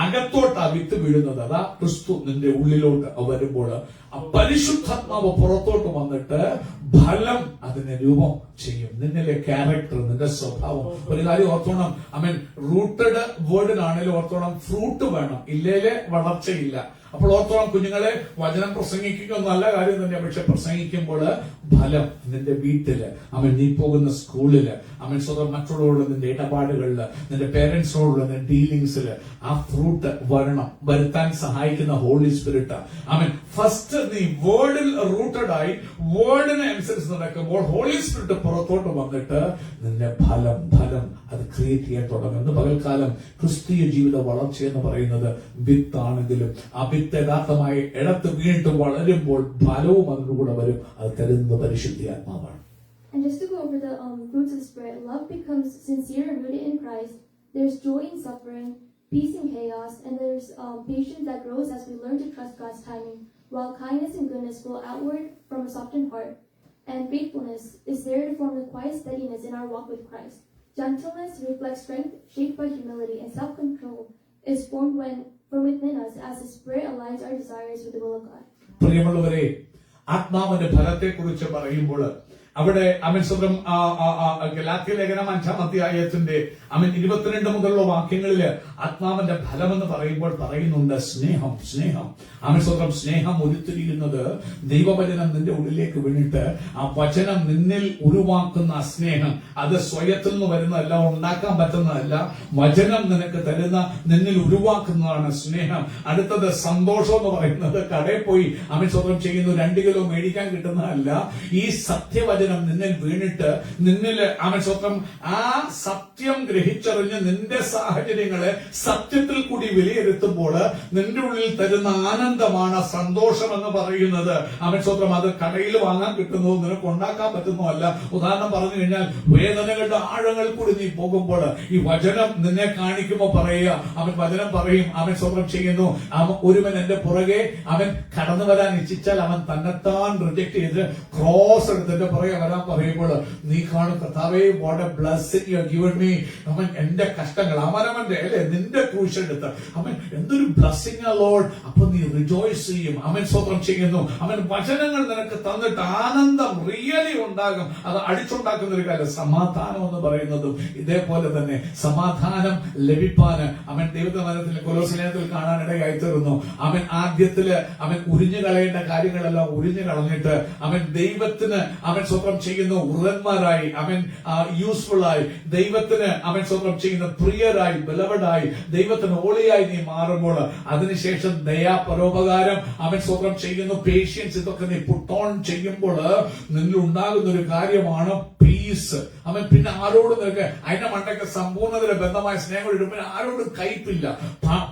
അകത്തോട്ട് ആ വിത്ത് വീഴുന്നത്, അതാ ക്രിസ്തു നിന്റെ ഉള്ളിലോട്ട് വരുമ്പോൾ ആ പരിശുദ്ധാത്മാവ് പുറത്തോട്ട് വന്നിട്ട് ഫലം അതിനെ രൂപം ചെയ്യും. നിന്നിലെ ക്യാരക്ടർ, നിന്റെ സ്വഭാവം. ഒരു കാര്യം ഓർത്തോണം, റൂട്ടഡ് വേർഡിനാണേലും ഓർത്തോണം, ഫ്രൂട്ട് വേണം, ഇല്ലേലെ വളർച്ചയില്ല. അപ്പോൾ ഓർത്തോളം കുഞ്ഞുങ്ങളെ, വചനം പ്രസംഗിക്കുക നല്ല കാര്യം തന്നെയാണ്, പക്ഷെ പ്രസംഗിക്കുമ്പോൾ ഫലം നിന്റെ വീട്ടില്, നീ പോകുന്ന സ്കൂളില്, സ്വന്തം മറ്റുള്ളവരോട് നിന്റെ ഇടപാടുകളില്, നിന്റെ പേരൻസിനോടുള്ള നിന്റെ ഡീലിങ്സില് ആ ഫ്രൂട്ട് വരുത്താൻ സഹായിക്കുന്ന ഹോളി സ്പിരിറ്റ്. ഫസ്റ്റ് നീ വേർഡിൽ റൂട്ടഡ് ആയി വേർഡിനെ അനുസരിച്ച് നടക്കുമ്പോൾ ഹോളി സ്പിരിറ്റ് പുറത്തോട്ട് വന്നിട്ട് നിന്റെ ഫലം അത് ക്രിയേറ്റ് ചെയ്യാൻ തുടങ്ങും. പകൽക്കാലം ക്രിസ്തീയ ജീവിത വളർച്ച എന്ന് പറയുന്നത് വിത്താണെങ്കിലും ആ വിത്ത് യഥാർത്ഥമായി ഇടത്ത് വീണിട്ട് വളരുമ്പോൾ ഫലവും അതിലൂടെ വരും. അത് തരുന്നത് പരിശുദ്ധി ആത്മാവാണ്. And just to go over the fruits of the Spirit, love becomes sincere and rooted in Christ. There's joy in suffering, peace in chaos, and there's patience that grows as we learn to trust God's timing, while kindness and goodness flow outward from a softened heart. And faithfulness is there to form the quiet steadiness in our walk with Christ. Gentleness reflects strength shaped by humility, and self-control is formed from within us as the Spirit aligns our desires with the will of God. പ്രിയമുള്ളവരെ, ആത്മാവിന്റെ ഫലത്തെ കുറിച്ച് പറയുമ്പോൾ അവിടെ സ്വന്തം ഗലാത്യ ലേഖനം 5-ാം അധ്യായത്തിന്റെ 22 മുതലുള്ള വാക്യങ്ങളില് ആത്മാവിന്റെ ഫലം എന്ന് പറയുമ്പോൾ പറയുന്നുണ്ട് സ്നേഹം. സ്വന്തം സ്നേഹം ഉരുത്തിരിയുന്നത് ദൈവവചനം നിന്റെ ഉള്ളിലേക്ക് വീണിട്ട് ആ വചനം നിന്നിൽ ഉരുവാക്കുന്ന സ്നേഹം, അത് സ്വയത്തിൽ നിന്ന് വരുന്നതല്ല, ഉണ്ടാക്കാൻ പറ്റുന്നതല്ല. വചനം നിനക്ക് തരുന്ന, നിന്നിൽ ഉരുവാക്കുന്നതാണ് സ്നേഹം. അടുത്തത് സന്തോഷം എന്ന് പറയുന്നത് കടയിൽ പോയി സ്വന്തം ചെയ്യുന്നു 2 കിലോ മേടിക്കാൻ കിട്ടുന്നതല്ല. ഈ സത്യവചനം നിന്നിൽ വീണിട്ട് നിന്നിൽ സ്വന്തം ആ സത്യം ഗ്രഹിച്ചറിഞ്ഞ് നിന്റെ സാഹചര്യങ്ങളെ സത്യത്തിൽ കൂടി വിലയിരുത്തുമ്പോൾ നിന്റെ ഉള്ളിൽ തരുന്ന ആനന്ദമാണ് സന്തോഷം എന്ന് പറയുന്നത്. സ്വന്തം അത് കടയിൽ വാങ്ങാൻ കിട്ടുന്നതും നിനക്ക് ഉണ്ടാക്കാൻ പറ്റുന്നതല്ല. ഉദാഹരണം പറഞ്ഞു കഴിഞ്ഞാൽ, വേദനകളുടെ ആഴങ്ങൾ കൂടി നീ പോകുമ്പോൾ ഈ വചനം നിന്നെ കാണിക്കുമ്പോൾ പറയുക, വചനം പറയും, സ്വന്തം ചെയ്യുന്നു, ഒരുവൻ എന്റെ പുറകെ കടന്നു വരാൻ ഇച്ഛിച്ചാൽ അവൻ തന്നെത്താൻ റിജക്ട് ചെയ്ത് ക്രോസ് എടുത്തിട്ട് പുറകെ വരാൻ പറയുമ്പോൾ നീ കാണും, കർത്താവേ, what A blessing you have given me. എന്റെ കഷ്ടങ്ങൾ അവനവന്റെ നിന്റെ ക്രൂശെടുത്ത് എന്തൊരു ബ്ലെസ്സിംഗ് ലോർഡ്. അപ്പൊ നീ റിജോയ്സ് ചെയ്യും. സ്വന്തം ചെയ്യുന്നു. വചനങ്ങൾ നിനക്ക് തന്നിട്ട് ആനന്ദം റിയലി ഉണ്ടാകും. അത് അടിച്ചുണ്ടാക്കുന്ന ഒരു കാര്യം. സമാധാനം എന്ന് പറയുന്നതും ഇതേപോലെ തന്നെ. സമാധാനം ലഭിപ്പാന് ദൈവത്തിലെ കൊലോസ്യത്തിൽ കാണാനിടയായി തീർന്നു. ആദ്യത്തില് ഉരിഞ്ഞു കളയേണ്ട കാര്യങ്ങളെല്ലാം ഉരിഞ്ഞു കളഞ്ഞിട്ട് ദൈവത്തിന് സ്വന്തം ചെയ്യുന്നു ഉറന്മാരായി, യൂസ്ഫുൾ ആയി, ദൈവത്തിന് സ്വന്തം ചെയ്യുന്ന പ്രിയരായി, ബലവടായി, ദൈവത്തിന് ഓളിയായി നീ മാറുമ്പോൾ അതിനുശേഷം ദയാ, പരോപകാരം, സ്വന്തം ചെയ്യുന്നു പേഷ്യൻസ്, ഇതൊക്കെ നീ പുട്ട് ഓൺ ചെയ്യുമ്പോൾ നിന്നിൽ ഉണ്ടാകുന്ന ഒരു കാര്യമാണ് പീസ്. പിന്നെ ആരോടും നിനക്ക് അതിന്റെ മണ്ടൊക്കെ സമ്പൂർണ്ണതയുടെ ബന്ധമായ സ്നേഹം ഇടും. പിന്നെ ആരോടും കയ്പില്ല,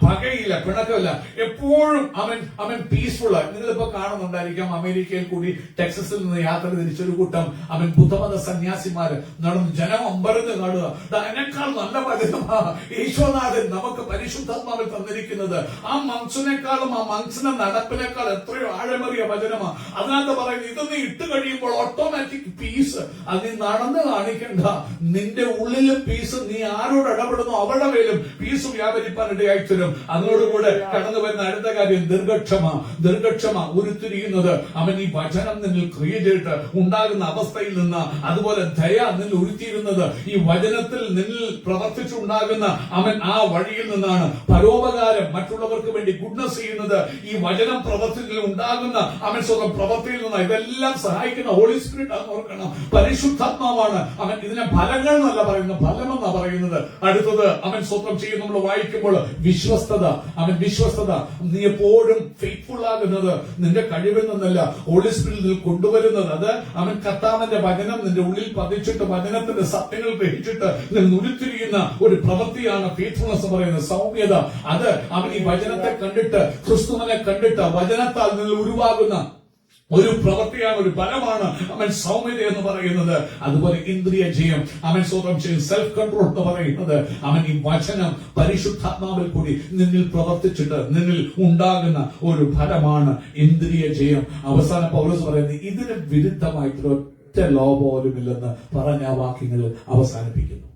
പകയില്ല, പിണക്കമില്ല, എപ്പോഴും പീസ്ഫുൾ ആയി. നിങ്ങളിപ്പോ കാണുന്നുണ്ടായിരിക്കാം, അമേരിക്കയിൽ കൂടി ടെക്സസിൽ നിന്ന് യാത്ര തിരിച്ചൊരു കൂട്ടം ബുദ്ധമത സന്യാസിമാര് നടന്ന് ജനം അമ്പരന്ന് കാണുക. അതിനേക്കാൾ നല്ല വചനമാ ഈശോനാഥൻ നമുക്ക് പരിശുദ്ധാത്മാവിൽ തന്നിരിക്കുന്നത്. ആ മനുഷ്യനേക്കാളും ആ മനുഷ്യന്റെ നടപ്പിനേക്കാൾ എത്രയോ ആഴമേറിയ വചനമാ. അതിനകത്ത് പറയുന്നത്, ഇത് നീ ഇട്ട് കഴിയുമ്പോൾ ഓട്ടോമാറ്റിക് പീസ്. അത് നീ നടന്ന് കാണിക്കണ്ട, നിന്റെ ഉള്ളിലും പീസ്. നീ ആരോട് ഇടപെടുന്നു അവരുടെ മേലും പീസ് വ്യാപരിപ്പാൻ ഇടയായി തരും. അതിനോടുകൂടെ കടന്നു വരുന്ന അടുത്ത കാര്യം ദീർഘക്ഷമ ഉരുത്തിരിയുന്നത് ഈ വചനം നിന്നിൽ ക്രിയ ചെയ്തിട്ട് ഉണ്ടാകുന്ന അവസ്ഥയിൽ നിന്ന്. അതുപോലെ ദയ നിന്നിൽ ഉരുത്തിയിരുന്നത് ഈ വചനത്തിൽ നിന്നിൽ പ്രവർത്തിച്ചുണ്ടാകുന്ന ആ വഴിയിൽ നിന്നാണ്. പരോപകാരം, മറ്റുള്ളവർക്ക് വേണ്ടി ഗുഡ്നസ് ചെയ്യുന്നത് ഈ വചനം പ്രവർത്തിയിൽ ഉണ്ടാകുന്ന സ്വന്തം പ്രവർത്തിയിൽ നിന്ന്. ഇതെല്ലാം സഹായിക്കുന്ന ഹോളി സ്പിരിറ്റ് ആണെന്ന് ഓർക്കണം. പരിശുദ്ധാത്മാവാണ്. ഇതിനെ ഫലങ്ങൾ എന്നല്ല പറയുന്നത്, ഫലമെന്നാ പറയുന്നത്. അടുത്തത് സ്വന്തം ചെയ്യും നമ്മൾ വായിക്കുമ്പോൾ വിശ്വസ്തത. നീ എപ്പോഴും ഫെയ്ത്ത്ഫുൾ ആകുന്നത് നിന്റെ കഴിവിൽ നിന്നല്ല, ഹോളി സ്പിരിറ്റിൽ കൊണ്ടുവരുന്നത്. അത് കർത്താവിന്റെ വചനം നിന്റെ ഉള്ളിൽ പതിച്ചിട്ട് വചനത്തിന്റെ സത്യങ്ങൾ ഗ്രഹിച്ചിട്ട് ഉരുത്തിരിയുന്ന ഒരു പ്രവൃത്തിയാണ് ഫെയ്ത്ത്ഫുൾനെസ് പറയുന്നത്. സൗമ്യത, അത് ഈ വചനത്തെ കണ്ടിട്ട്, ക്രിസ്തുവിനെ കണ്ടിട്ട് വചനത്താൽ നിന്ന് ഉരുവാകുന്ന ഒരു പ്രവൃത്തിയാണ്, ഒരു ഫലമാണ് സൗമ്യത എന്ന് പറയുന്നത്. അതുപോലെ ഇന്ദ്രിയ ജയം, സ്വന്തം ചെയ്യും സെൽഫ് കൺട്രോൾ എന്ന് പറയുന്നത്. ഈ വചനം പരിശുദ്ധാത്മാവിൽ കൂടി നിന്നിൽ പ്രവർത്തിച്ചിട്ട് നിന്നിൽ ഉണ്ടാകുന്ന ഒരു ഫലമാണ് ഇന്ദ്രിയ ജയം. അവസാനം പൗലോസ് പറയുന്നത് ഇതിന് വിരുദ്ധമായിട്ടുള്ള ഒരൊറ്റ ലോ പോലും ഇല്ലെന്ന് പറഞ്ഞ ആ വാക്യങ്ങൾ അവസാനിപ്പിക്കുന്നു.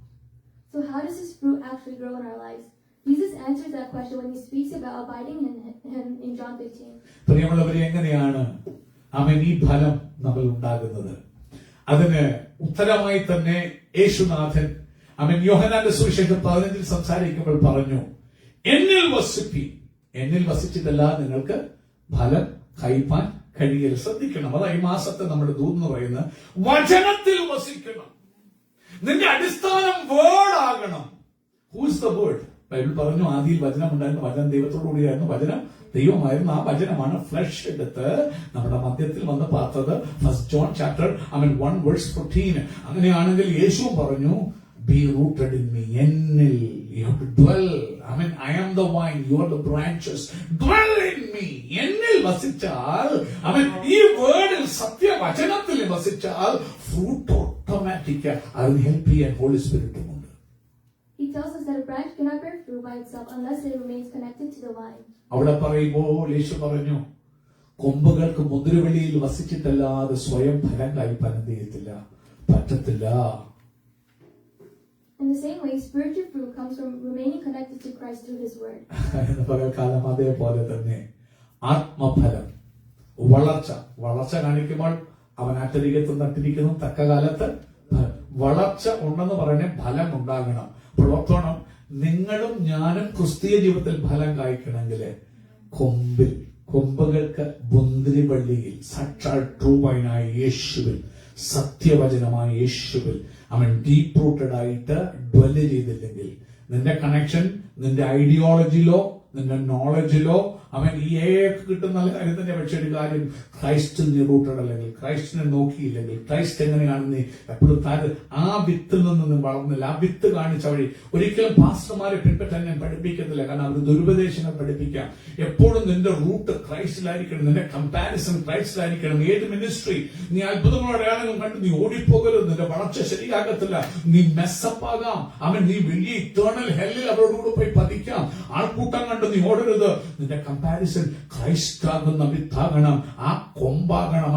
So how does this fruit actually grow in our lives? Jesus answers that question when he speaks about abiding in him in John 15. പ്രിയമുള്ളവരെ, എങ്ങനെയാണ് ആമേൻ ഈ ഫലം നമ്മൾ ഉണ്ടാകുന്നത്? അതിന് ഉത്തരമായി തന്നെ യേശുനാഥൻ ആമേൻ യോഹന്നാന്റെ സുവിശേഷം 15 സംസാരിക്കുമ്പോൾ പറഞ്ഞു, എന്നിൽ വസിപ്പീൻ. എന്നിൽ വസിച്ചിട്ടല്ല നിങ്ങൾക്ക് ഫലം കൈപ്പാൻ കഴിയരുത്. ശ്രദ്ധിക്കണം, അതാ ഈ മാസത്തെ നമ്മുടെ ദൂത് എന്ന് പറയുന്നത് വചനത്തിൽ വസിക്കണം. നിന്റെ അടിസ്ഥാനം വേർഡ് ആകണം. Whose the word? ബൈബിൾ പറഞ്ഞു, ആദിയിൽ വചനം ഉണ്ടായിരുന്നു, വചനം ദൈവത്തോടു കൂടിയായിരുന്നു, വചനം ദൈവമായിരുന്നു. ആ വചനമാണ് ഫ്ലഷ് എടുത്ത് നമ്മുടെ മധ്യത്തിൽ വന്ന് പാർത്തത്. 1 John chapter 1:14. അങ്ങനെയാണെങ്കിൽ യേശുവും പറഞ്ഞു, be rooted in me. എന്നിൽ you have to dwell. I am the vine, you are the branches. Dwell in me. എന്നിൽ വസിച്ചാൽ, ഈ വേർഡിൽ സത്യവചനത്തിൽ വസിച്ചാൽ ഫ്രൂട്ട് ഓട്ടോമാറ്റിക് അതിന് ഹെൽപ്പ് ചെയ്യാൻ ഹോളി സ്പിരിറ്റും ഉണ്ട്. He tells us that a branch cannot bear fruit by itself unless it remains connected to the vine. അവിടെ പറയുമ്പോൾ യേശു പറഞ്ഞു, കൊമ്പുകൾക്ക് മുന്തിരിവള്ളിയിൽ വസിച്ചിട്ടല്ലാതെ സ്വയം ഫലം കായ്പാൻ എന്ത് ചെയ്യത്തില്ല, പറ്റത്തില്ല. In the same way, spiritual fruit comes from remaining connected to Christ through His Word. എന്ന് പകൽക്കാലം അതേപോലെ തന്നെ ആത്മഫലം, വളർച്ച കാണിക്കുമ്പോൾ അവൻ ആറ്റരികത്ത് നട്ടിരിക്കുന്നു, തക്ക കാലത്ത് വളർച്ച ഉണ്ടെന്ന് പറഞ്ഞ ഫലം ഉണ്ടാകണം. പ്രവർത്തനം നിങ്ങളും ഞാനും ക്രിസ്തീയ ജീവിതത്തിൽ ഫലം കായ്ക്കണമെങ്കിൽ കൊമ്പുകൾക്ക് മുന്തിരിവള്ളിയിൽ സാക്ഷാൽ ട്രൂ വൈനായ യേശുവിൽ, സത്യവചനമായ യേശുവിൽ അവൻ ഡീപ് റൂട്ടഡ് ആയിട്ട് ഡ്വെല് ചെയ്തില്ലെങ്കിൽ, നിന്റെ കണക്ഷൻ നിന്റെ ഐഡിയോളജിയിലോ നിന്റെ നോളജിലോ അവൻ ഈ കിട്ടുന്ന കാര്യത്തിന്റെ പക്ഷേ ഒരു കാര്യം, ക്രൈസ്റ്റിൽ നീ റൂട്ടഡ് അല്ലെങ്കിൽ ക്രൈസ്റ്റിനെ നോക്കിയില്ലെങ്കിൽ, ക്രൈസ്റ്റ് എങ്ങനെയാണ് നീ എപ്പോഴും ആ വിത്തിൽ നിന്ന് വളർന്നില്ല. ആ വിത്ത് കാണിച്ച വഴി ഒരിക്കലും പാസ്റ്റർമാരെ പിൻപറ്റാൻ ഞാൻ പഠിപ്പിക്കത്തില്ല. കാരണം അവർ ദുരുപദേശങ്ങൾ പഠിപ്പിക്കാം. എപ്പോഴും നിന്റെ റൂട്ട് ക്രൈസ്റ്റിലായിരിക്കണം, നിന്റെ കമ്പാരിസൺ ക്രൈസ്റ്റിലായിരിക്കണം. ഏത് മിനിസ്ട്രി നീ അത്ഭുതങ്ങളോടെ അടയാളങ്ങൾ കണ്ട് നീ ഓടിപ്പോകരുത്. നിന്റെ വളർച്ച ശരിയാകത്തില്ല. നീ മെസ്സപ്പ് ആകാം. നീ വലിയ ഇറ്റേണൽ ഹെല്ലിൽ അവരോടുകൂടെ പോയി പതിക്കാം. ആൾക്കൂട്ടം കണ്ട് നീ ഓടരുത്. നിന്റെ കമ്പാരിസൺ ക്രൈസ്റ്റ് ആകുന്ന വിത്താകണം. ആ കൊമ്പാകണം.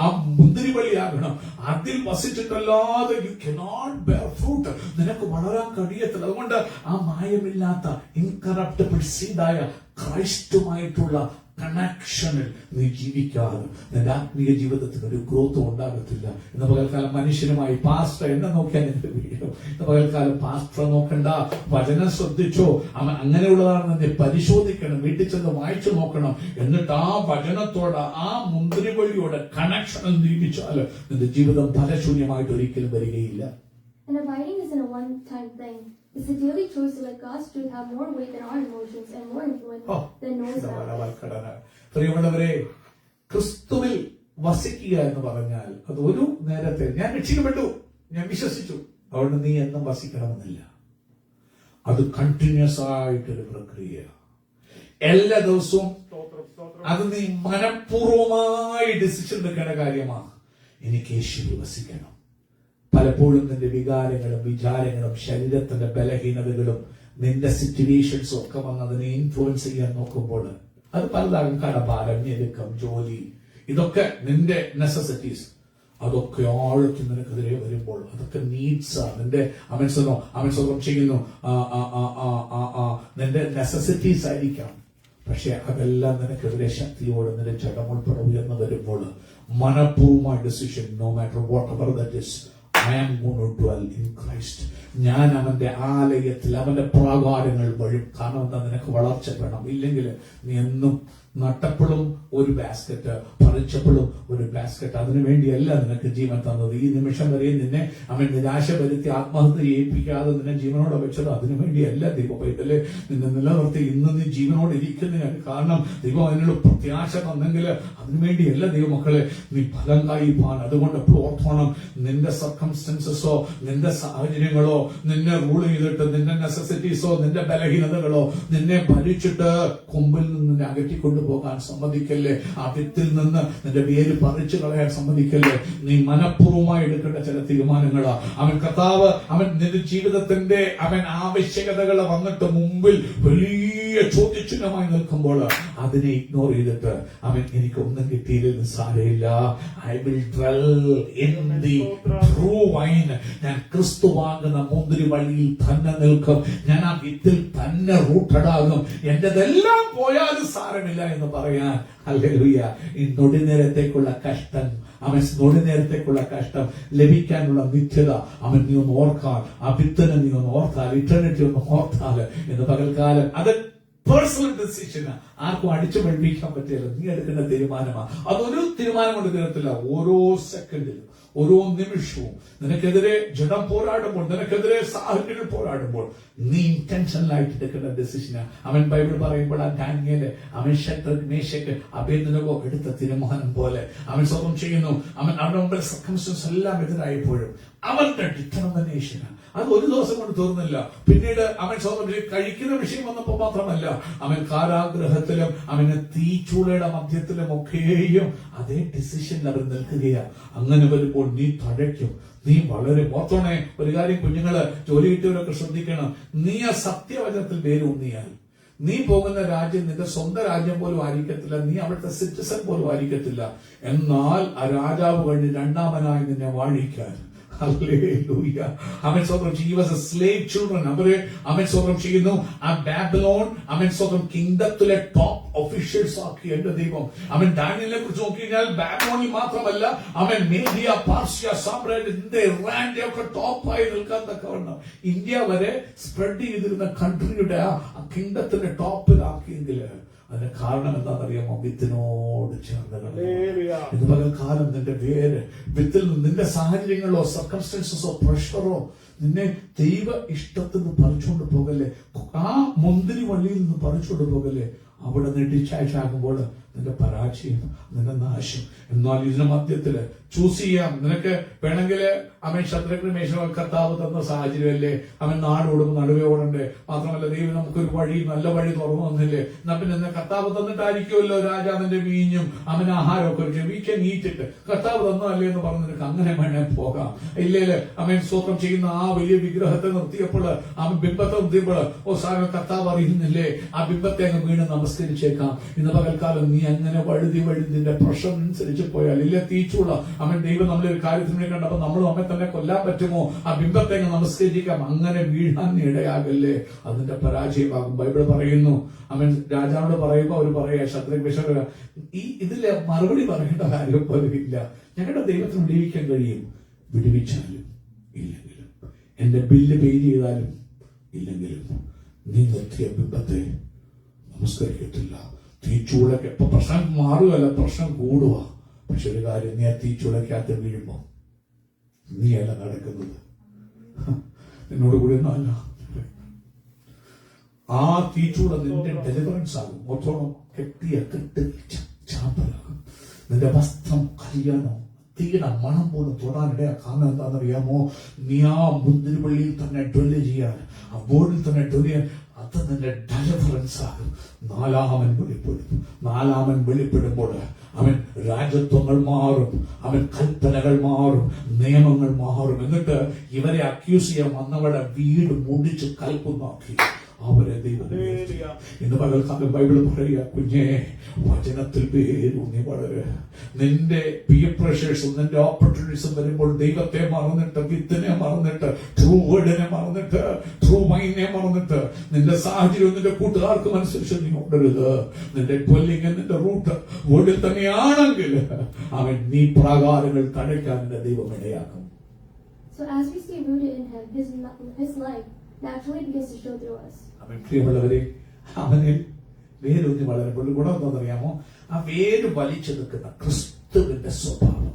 ആ മുന്തിരിവള്ളിയാകണം. അതിൽ വസിച്ചിട്ടല്ലാതെ യു കനോട്ട് ബെയർ ഫ്രൂട്ട്. നിനക്ക് വളരാൻ കഴിയത്തില്ല. അതുകൊണ്ട് ആ മായമില്ലാത്ത ഇൻകറപ്റ്റബിൾ സീഡായ ക്രൈസ്റ്റുമായിട്ടുള്ള കണക്ഷനിൽ നീ ജീവിക്കാതെ നിന്റെ ആത്മീയ ജീവിതത്തിന് ഒരു ഗ്രോത്ത് ഉണ്ടാകത്തില്ല. ഇന്ന് പകൽക്കാലം മനുഷ്യനുമായി പാസ്റ്റർ എന്നെ നോക്കിയാൽ നിന്റെ വീഴും. ഇന്ന് പകൽക്കാലം പാസ്റ്റർ നോക്കണ്ട, വചനം ശ്രദ്ധിച്ചോ. അങ്ങനെയുള്ളതാണെന്ന് നീ പരിശോധിക്കണം. വീട്ടിൽ ചെന്ന് വായിച്ചു നോക്കണം. എന്നിട്ട് ആ വചനത്തോട്, ആ മുന്തിരിവള്ളിയോട് കണക്ഷൻ ജീവിച്ചാൽ നിന്റെ ജീവിതം ഫലശൂന്യമായിട്ട് ഒരിക്കലും വരികയില്ല. And abiding isn't a one-time thing. It's a daily choice to let God's truth have more weight than our emotions and more influence than noise around. പ്രിയമുള്ളവരെ, ക്രിസ്തുവിൽ വസിക്കുക എന്ന് പറഞ്ഞാൽ അത് ഒരു നേരത്തെ ഞാൻ രക്ഷിക്കപ്പെട്ടു, ഞാൻ വിശ്വസിച്ചു, അതുകൊണ്ട് നീ എന്നും വസിക്കണമെന്നില്ല. അത് കണ്ടിന്യൂസ് ആയിട്ടൊരു പ്രക്രിയ. എല്ലാ ദിവസവും അത് നീ മനഃപൂർവമായി ഡിസിഷൻ എടുക്കേണ്ട കാര്യമാണ്. എനിക്ക് യേശുവിൽ വസിക്കണം. പലപ്പോഴും നിന്റെ വികാരങ്ങളും വിചാരങ്ങളും ശരീരത്തിന്റെ ബലഹീനതകളും നിന്റെ സിറ്റുവേഷൻസും ഒക്കെ വന്ന് അതിനെ ഇൻഫ്ലുവൻസ് ചെയ്യാൻ നോക്കുമ്പോൾ അത് പലതാകും. കടഭാരം, ഞെരുക്കം, ജോലി, ഇതൊക്കെ നിന്റെ നെസസിറ്റീസ്. അതൊക്കെ ആഴത്തിൽ നിനക്കെതിരെ വരുമ്പോൾ അതൊക്കെ നീഡ്സാ. നിന്റെ അവൻ സ്വന്തം ചെയ്യുന്നു, നിന്റെ നെസസിറ്റീസ് ആയിരിക്കാം. പക്ഷെ അതെല്ലാം നിനക്കെതിരെ ശക്തിയോടെ നിന്റെ ജഡം ഉൾപ്പെടെ ഉയർന്നു വരുമ്പോൾ മനഃപൂർവമായ decision, no matter whatever that is, I am going to dwell in Christ. ഞാൻ അവന്റെ ആലയത്തിൽ, അവന്റെ പ്രാകാരങ്ങൾ വഴി. കാരണം എന്താ, നിനക്ക് വളർച്ച വേണം. ഇല്ലെങ്കിൽ നീ എന്നും നട്ടപ്പോഴും ഒരു ബാസ്ക്കറ്റ്, പറിച്ചപ്പോഴും ഒരു ബാസ്ക്കറ്റ്. അതിനുവേണ്ടിയല്ല നിനക്ക് ജീവൻ തന്നത്. ഈ നിമിഷം വരെ നിന്നെ അവൻ നിരാശ വരുത്തി ആത്മഹത്യ ചെയ്യിപ്പിക്കാതെ നിന്നെ ജീവനോടെ വെച്ചത് അതിനുവേണ്ടിയല്ല. ദൈവം പൈതലെ നിന്നെ നിലനിർത്തി ഇന്ന് നീ ജീവനോടെ ഇരിക്കുന്നതിന് കാരണം ദൈവം അതിനുള്ള പ്രത്യാശ തന്നെങ്കിൽ അതിനുവേണ്ടിയല്ല ദൈവമക്കളെ നീ ഫലം കായ്പാൻ. അതുകൊണ്ട് ഓർത്തോണം, നിന്റെ സർക്കംസ്റ്റൻസസോ നിന്റെ സാഹചര്യങ്ങളോ നിന്നെ റൂൾ ചെയ്തിട്ട് നിന്റെ നെസസിറ്റീസോ നിന്റെ ബലഹീനതകളോ നിന്നെ ഭരിച്ചിട്ട് കൊമ്പിൽ നിന്ന് നിന്നെ അകറ്റിക്കൊണ്ട് പോകാൻ സമ്മതിക്കല്ലേ. ആ വിത്തിൽ നിന്ന് നിന്റെ വേര് പറിച്ചു കളയാൻ സമ്മതിക്കല്ലേ. നീ മനഃപൂർവ്വമായി എടുക്കേണ്ട ചില തീരുമാനങ്ങളാ. കർത്താവ് നിന്റെ ജീവിതത്തിന്റെ ആവശ്യകതകൾ വന്നിട്ട് മുമ്പിൽ വലിയ വലിയ ചോദ്യചിഹ്നമായി നിൽക്കുമ്പോൾ അതിനെ ഇഗ്നോർ ചെയ്തിട്ട് എനിക്കൊന്നും കിട്ടിയില്ലെന്ന് സാരമില്ല, I will dwell in the true vine. ഞാൻ ക്രിസ്തുവാകുന്ന മുന്തിരി വള്ളിയിൽ തന്നെ നിൽക്കും. ഞാൻ ആ വിത്തിൽ തന്നെ റൂട്ടഡ് ആകും. എന്റെതെല്ലാം പോയാലും സാരമില്ല എന്ന് പറയാൻ ഹല്ലേലൂയ. ഈ നൊടിനേരത്തേക്കുള്ള കഷ്ടം, നൊടിനേരത്തേക്കുള്ള കഷ്ടം ലഭിക്കാനുള്ള നിത്യത നീ ഒന്ന് ഓർക്കാൻ, ആ വിത്തിനെ നീ ഒന്ന് ഓർത്താൽ, ഇറ്റർണിറ്റി ഒന്ന് ഓർത്താൽ എന്ന് പകൽക്കാലം അത് പേഴ്സണൽ ഡിസിഷന് ആർക്കും അടിച്ചു പഠിപ്പിക്കാൻ പറ്റില്ല. നീ എടുക്കുന്ന തീരുമാനമാണ്. അതൊരു തീരുമാനം കൊണ്ട് തീരത്തില്ല. ഓരോ സെക്കൻഡിലും ഓരോ നിമിഷവും നിനക്കെതിരെ ജഡം പോരാടുമ്പോൾ, നിനക്കെതിരെ സാഹചര്യങ്ങൾ പോരാടുമ്പോൾ നീ ഇന്റൻഷനലായിട്ട് എടുക്കുന്ന ഡിസിഷന് ബൈബിൾ പറയുമ്പോൾ ആ ഡാനിയേല് ശദ്രക്ക് മേശക്ക് അബേദ്നെഗോ എടുത്ത തീരുമാനം പോലെ സ്വന്തം ചെയ്യുന്നു. അവരുടെ മുമ്പിൽ സർക്കംസ്റ്റൻസ് എല്ലാം എതിരായപ്പോഴും അവരുടെ ഡിറ്റർമിനേഷന് അത് ഒരു ദിവസം കൊണ്ട് തീർന്നില്ല. പിന്നീട് സ്വന്തം കഴിക്കുന്ന വിഷയം വന്നപ്പോ മാത്രമല്ല, കാരാഗ്രഹത്തിലും തീച്ചൂളയുടെ മധ്യത്തിലും ഒക്കെയും അതേ ഡിസിഷനിൽ അവർ നിൽക്കുകയാണ്. അങ്ങനെ വരുമ്പോൾ നീ തഴയ്ക്കും. നീ വളരെ ഓർത്തോണേ ഒരു കാര്യം, കുഞ്ഞുങ്ങള് ജോലി കിട്ടിയവരൊക്കെ ശ്രദ്ധിക്കണം. നീ ആ സത്യവചനത്തിൽ വേരൂന്നിയാൽ നീ പോകുന്ന രാജ്യം നിന്റെ സ്വന്തം രാജ്യം പോലും ആയിരിക്കത്തില്ല, നീ അവിടുത്തെ സിറ്റിസൺ പോലും ആയിരിക്കത്തില്ല. എന്നാൽ ആ രാജാവ് കഴിഞ്ഞ് രണ്ടാമനായി നിന്നെ വാഴിക്കാൻ സ്വന്തം സ്ലേവ് ചിൽഡ്രൻ അവരെ സ്വന്തം ചെയ്യുന്നു. ആ ബാബിലോൺ സ്വന്തം കിങ്ഡത്തിലെ ടോപ്പ് ഒഫീഷ്യൽസ് ആക്കി എന്റെ ദൈവം. ഡാനിയലിനെ കുറിച്ച് നോക്കിക്കഴിഞ്ഞാൽ ബാബിലോണിൽ മാത്രമല്ല മേദിയ പാർശ്യ സാമ്രാജ്യത്തിന്റെ ഇറാന്റെ ഒക്കെ ടോപ്പായി നിൽക്കാൻ തക്കവണ്ണം ഇന്ത്യ വരെ സ്പ്രെഡ് ചെയ്തിരുന്ന കൺട്രിയുടെ ആ കിങ്ഡത്തിന്റെ ടോപ്പിലാക്കിയെങ്കിൽ അതിന്റെ കാരണം എന്താണെന്നറിയാമോ? വിത്തിനോട് ചേർന്ന് ഇത് പകൽക്കാലം നിന്റെ വേര് വിത്തിൽ നിന്ന് നിന്റെ സാഹചര്യങ്ങളോ സർക്കംസ്റ്റൻസസോ പ്രഷറോ നിന്നെ ദൈവ ഇഷ്ടത്തിൽ നിന്ന് പറിച്ചുകൊണ്ട് പോകല്ലേ. ആ മുന്തിരി വള്ളിയിൽ നിന്ന് പറിച്ചുകൊണ്ട് പോകല്ലേ. അവിടെ നിന്ന് ഡിസ്ചാർജ് നിന്റെ പരാജയം, നിന്റെ നാശം. എന്നാൽ ഇതിന്റെ മധ്യത്തില് ചൂസ് ചെയ്യാം. നിനക്ക് വേണമെങ്കിൽ ശത്രുഘ്ന മേശ കർത്താവ് തന്ന സാഹചര്യമല്ലേ. നാട് ഓടുമ്പോൾ നടുവേ ഓടണ്ടേ. മാത്രമല്ല ദൈവം നമുക്കൊരു വഴി, നല്ല വഴി തുറന്നു തന്നില്ലേ. എന്നാ പിന്നെ കർത്താവ് തന്നിട്ടായിരിക്കുമല്ലോ രാജാവിന്റെ വീഞ്ഞും ആഹാരമൊക്കെ വീക്കാൻ നീറ്റിട്ട് കർത്താവ് തന്നതല്ലേ എന്ന് പറഞ്ഞ് നിനക്ക് അങ്ങനെ വേണേ പോകാം. ഇല്ലേല് സ്തോത്രം ചെയ്യുന്ന ആ വലിയ വിഗ്രഹത്തെ നിർത്തിയപ്പോൾ ബിംബത്തെ നിർത്തിയപ്പോൾ സാധനം കർത്താവ് അറിയുന്നില്ലേ, ആ ബിംബത്തെ അങ്ങ് വീണ് നമസ്കരിച്ചേക്കാം. ഇന്ന് പകൽക്കാലം നീ അങ്ങനെ വഴുതി നിന്റെ പ്രഷർ അനുസരിച്ച് പോയാൽ ഇല്ല തീച്ചൂള ദൈവം നമ്മളെ ഒരു കാര്യത്തിന് കണ്ടപ്പോ നമ്മൾ നമ്മെ തന്നെ കൊല്ലാൻ പറ്റുമോ? ആ ബിംബത്തെ നമസ്കരിക്കാം. അങ്ങനെ വീഴാൻ ഇടയാകല്ലേ, അതിന്റെ പരാജയമാകും. ബൈബിൾ പറയുന്നു രാജാവിനോട് പറയുമ്പോ അവര് പറയാ ശത്രുഘ്ന ഇതിലെ മറുപടി പറയേണ്ട കാര്യം പോലും ഇല്ല. ഞങ്ങളുടെ ദൈവത്തിന് വിടുവിക്കാൻ കഴിയും. വിടുവിച്ചാലും ഇല്ലെങ്കിലും, എന്റെ ബില്ല് പേ ചെയ്താലും ഇല്ലെങ്കിലും നീ നിർത്തിയ ബിംബത്തെ നമസ്കരിക്കത്തില്ല. തീച്ചൂളക്ക് ഇപ്പൊ പ്രശ്നം മാറുകയല്ല, പ്രശ്നം കൂടുക. പക്ഷെ ഒരു കാര്യം, നീ ആ തീച്ചൂളക്കകത്ത് വീഴുമ്പോ നീയല്ല നടക്കുന്നത്, എന്നോട് കൂടി ഒന്നല്ല. ആ തീച്ചൂള നിന്റെ ഡെലിവറൻസ് ആകും. മൊത്തോളം കെട്ടിയ കെട്ട് ചാമ്പലാകും. നിന്റെ വസ്ത്രം കല്യാണം തീയുടെ മണം പോലും തൊടാനിടയാ. കാരണം എന്താണെന്നറിയാമോ? നീ ആ മുന്തിരിവള്ളിയിൽ തന്നെ ഡ്വെല്ല് ചെയ്യാൻ, ആ ബോർഡിൽ തന്നെ ഡ്വെല്ല് ചെയ്യാൻ, അത് നിന്റെ ഡെലിവറൻസ് ആകും. നാലാമൻ വെളിപ്പെടുമ്പോൾ രാജ്യത്വങ്ങൾ മാറും, കൽപ്പനകൾ മാറും, നിയമങ്ങൾ മാറും. എന്നിട്ട് ഇവരെ അക്യൂസ് ചെയ്യാൻ വന്നവരുടെ വീട് മുടിച്ച് കൽപ്പുന്നാക്കി അവരെ ദൈവം. ഇന്ന് പകൽക്കാലം ബൈബിൾ പറയുക, കുഞ്ഞേ വചനത്തിൽ വേരൂന്നി വളരെ. നിന്റെ പിയർ പ്രഷേഴ്സും നിന്റെ ഓപ്പർച്യൂണിറ്റീസും വരുമ്പോൾ ദൈവത്തെ മറന്നിട്ട്, വിത്തിനെ മറന്നിട്ട്, ട്രൂ വേർഡിനെ മറന്നിട്ട്, ട്രൂ മൈൻഡിനെ മറന്നിട്ട്, നിന്റെ സാഹചര്യം നിന്റെ കൂട്ടുകാർക്കും അനുസരിച്ച് നീ ഓടരുത്. നിന്റെ ഡ്വെല്ലിംഗ്, നിന്റെ റൂട്ട് വേർഡിൽ തന്നെയാണെങ്കിൽ നീ പ്രാകാരങ്ങൾ തടയ്ക്കാൻ നിന്റെ ദൈവം ഇടയാക്കും. So as we stay rooted in him, his life naturally begins to show through us. പ്രിയമുള്ളവരെ, അവനിൽ വേരൂന്നി വളരുമ്പോൾ ഗുണം എന്താണെന്നറിയാമോ? ആ വേര് വലിച്ചു നിൽക്കുന്ന ക്രിസ്തുവിന്റെ സ്വഭാവം.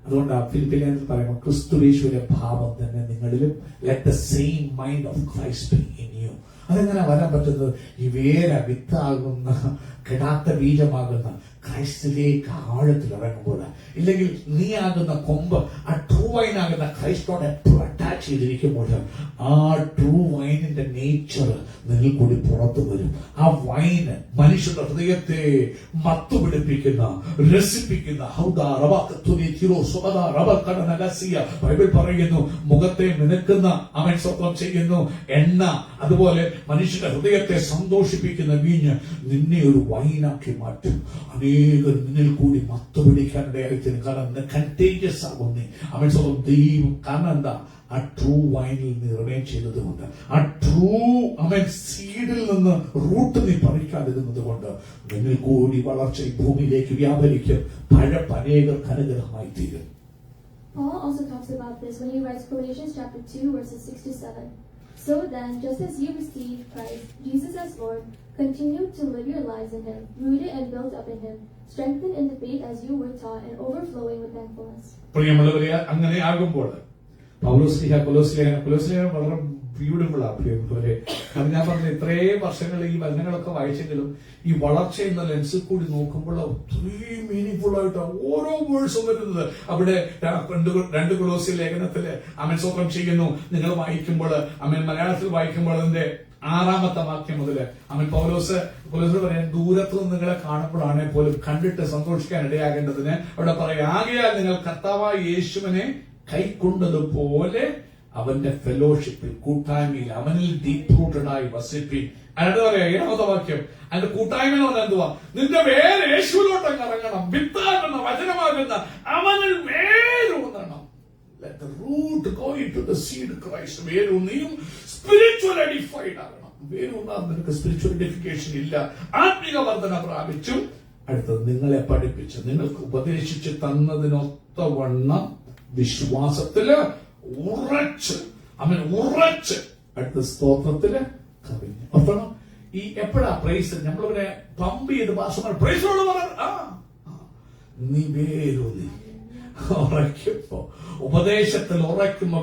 അതുകൊണ്ട് ആ ഫിലിപ്പിലേനിൽ പറയുമ്പോൾ ക്രിസ്തുവേശുവിന്റെ ഭാവം തന്നെ നിങ്ങളിലും, let the same mind of Christ be in you. അതെങ്ങനെ വരാൻ പറ്റുന്നത്? ഈ വേര വിത്താകുന്ന, കിടാത്ത ബീജമാകുന്ന ക്രൈസ്റ്റിലേക്ക് ആഴത്തിൽ ഇറങ്ങുമ്പോൾ. ഇല്ലെങ്കിൽ നീ ആകുന്ന കൊമ്പ്, ആ ട്രൂ വൈൻ ആകുന്ന ക്രൈസ്റ്റോട് എപ്പോഴും അറ്റാച്ച് ചെയ്തിരിക്കുമ്പോൾ ആ ട്രൂ വൈനിന്റെ നേച്ചർ നിങ്ങൾ കൂടി പുറത്തു വരും. ആ വൈന് മനുഷ്യന്റെ ഹൃദയത്തെ മത്തുപിടിപ്പിക്കുന്ന, രസിപ്പിക്കുന്ന, ബൈബിൾ പറയുന്നു മുഖത്തെ മിനുക്കുന്ന അവൻ സ്വപ്നം ചെയ്യുന്നു എണ്ണ, അതുപോലെ മനുഷ്യന്റെ ഹൃദയത്തെ സന്തോഷിപ്പിക്കുന്ന വീഞ്ഞ് നിന്നെ ഒരു വൈനാക്കി മാറ്റും. അനേകർ നിന്നിൽ കൂടി മത്തുപിടിക്കാനിടയായിത്തീരും. കാരണം കണ്ടേജിയസ് ആകും നീ. അവൻ സ്വന്തം ദൈവം. കാരണം എന്താ? ആ ട്രൂ വൈനിൽ നീ റിമൈൻ ചെയ്തത് കൊണ്ട്, ആ ട്രൂ അവൻ സീഡിൽ നിന്ന് റൂട്ട് നീ പറിക്കാതിരുന്നത് കൊണ്ട് നിന്നിൽ കൂടി വളർച്ച ഈ ഭൂമിയിലേക്ക് വ്യാപരിക്കും. അനേകർക്ക് അനുഗ്രഹമായി തീരും. Paul also talks about this when he writes Galatians chapter 2 verses 6 to 7. So then, just as you received Christ Jesus as Lord, continue to live your lives in Him, rooted and built up in Him, strengthened in the faith as you were taught, and overflowing with thankfulness. പ്രിയമുള്ളവരെ, അങ്ങനെ ആകുമ്പോൾ കൊലോസ്ലേഖനം വളരെ beautiful ആണ് പ്രിയമുള്ളവരെ. കാരണം ഞാൻ പറഞ്ഞ ഇത്രയും വർഷങ്ങൾ ഈ വചനങ്ങളൊക്കെ വായിച്ചെങ്കിലും ഈ വളർച്ച എന്ന ലെൻസിൽ കൂടി നോക്കുമ്പോൾ ഒത്തിരി മീനിങ് ആയിട്ടാണ് ഓരോ വേഴ്സും വരുന്നത്. അവിടെ 2 കൊലോസ്യ ലേഖനത്തില് അമൻ സ്വപ്നം ചെയ്യുന്നു. നിങ്ങൾ വായിക്കുമ്പോൾ അമൻ മലയാളത്തിൽ വായിക്കുമ്പോൾ അതിന്റെ 6ാമത്തെ വാക്യം മുതല് അവൻ പൗലോസ് പറയാൻ ദൂരത്ത് നിന്ന് നിങ്ങളെ കാണുമ്പോഴാണെ പോലും കണ്ടിട്ട് സന്തോഷിക്കാൻ ഇടയാകേണ്ടതിന് അവിടെ പറയാം, ആകയാൽ നിങ്ങൾ കർത്താവായ യേശുവിനെ കൈക്കൊണ്ടതുപോലെ അവന്റെ ഫെലോഷിപ്പിൽ, കൂട്ടായ്മയിൽ, അവനിൽ ഡീപ് റൂട്ടഡ് ആയി വസിപ്പിൻ. അതിനകത്ത് പറയാം 7ാമത്തെ വാക്യം, അതിന്റെ കൂട്ടായ്മ എന്ന് പറഞ്ഞാൽ എന്തുവാ? നിന്റെ വേര് യേശുവിലോട്ടങ്ങ് ഇറങ്ങണം. വിത്താകുന്ന വചനമാകുന്ന അവനിൽ വേരൂന്നണം. Let the root go into the seed Christ. വേരൂന്നിയും സ്പിരിച്വൽ എഡിഫൈഡ് ആകണം. വേരൂന്നാ നിനക്ക് സ്പിരിച്വൽ എഡിഫിക്കേഷൻ ഇല്ല. ആത്മീക വർധന പ്രാപിച്ചും അടുത്തത് നിങ്ങളെ പഠിപ്പിച്ച് നിങ്ങൾക്ക് ഉപദേശിച്ച് തന്നതിനൊത്തവണ്ണം വിശ്വാസത്തില് ഉറച്ച് അടുത്ത സ്തോത്രത്തില് കവിഞ്ഞ്. ഓർക്കണം, ഈ എപ്പോഴാ പ്രൈസ് നമ്മളിവരെ പമ്പ് ചെയ്ത് ഭാഷമാർ പ്രൈസോട് നീ വേരൂന്നി ഉറയ്ക്കുമ്പോ, ഉപദേശത്തിൽ ഉറയ്ക്കുമ്പോ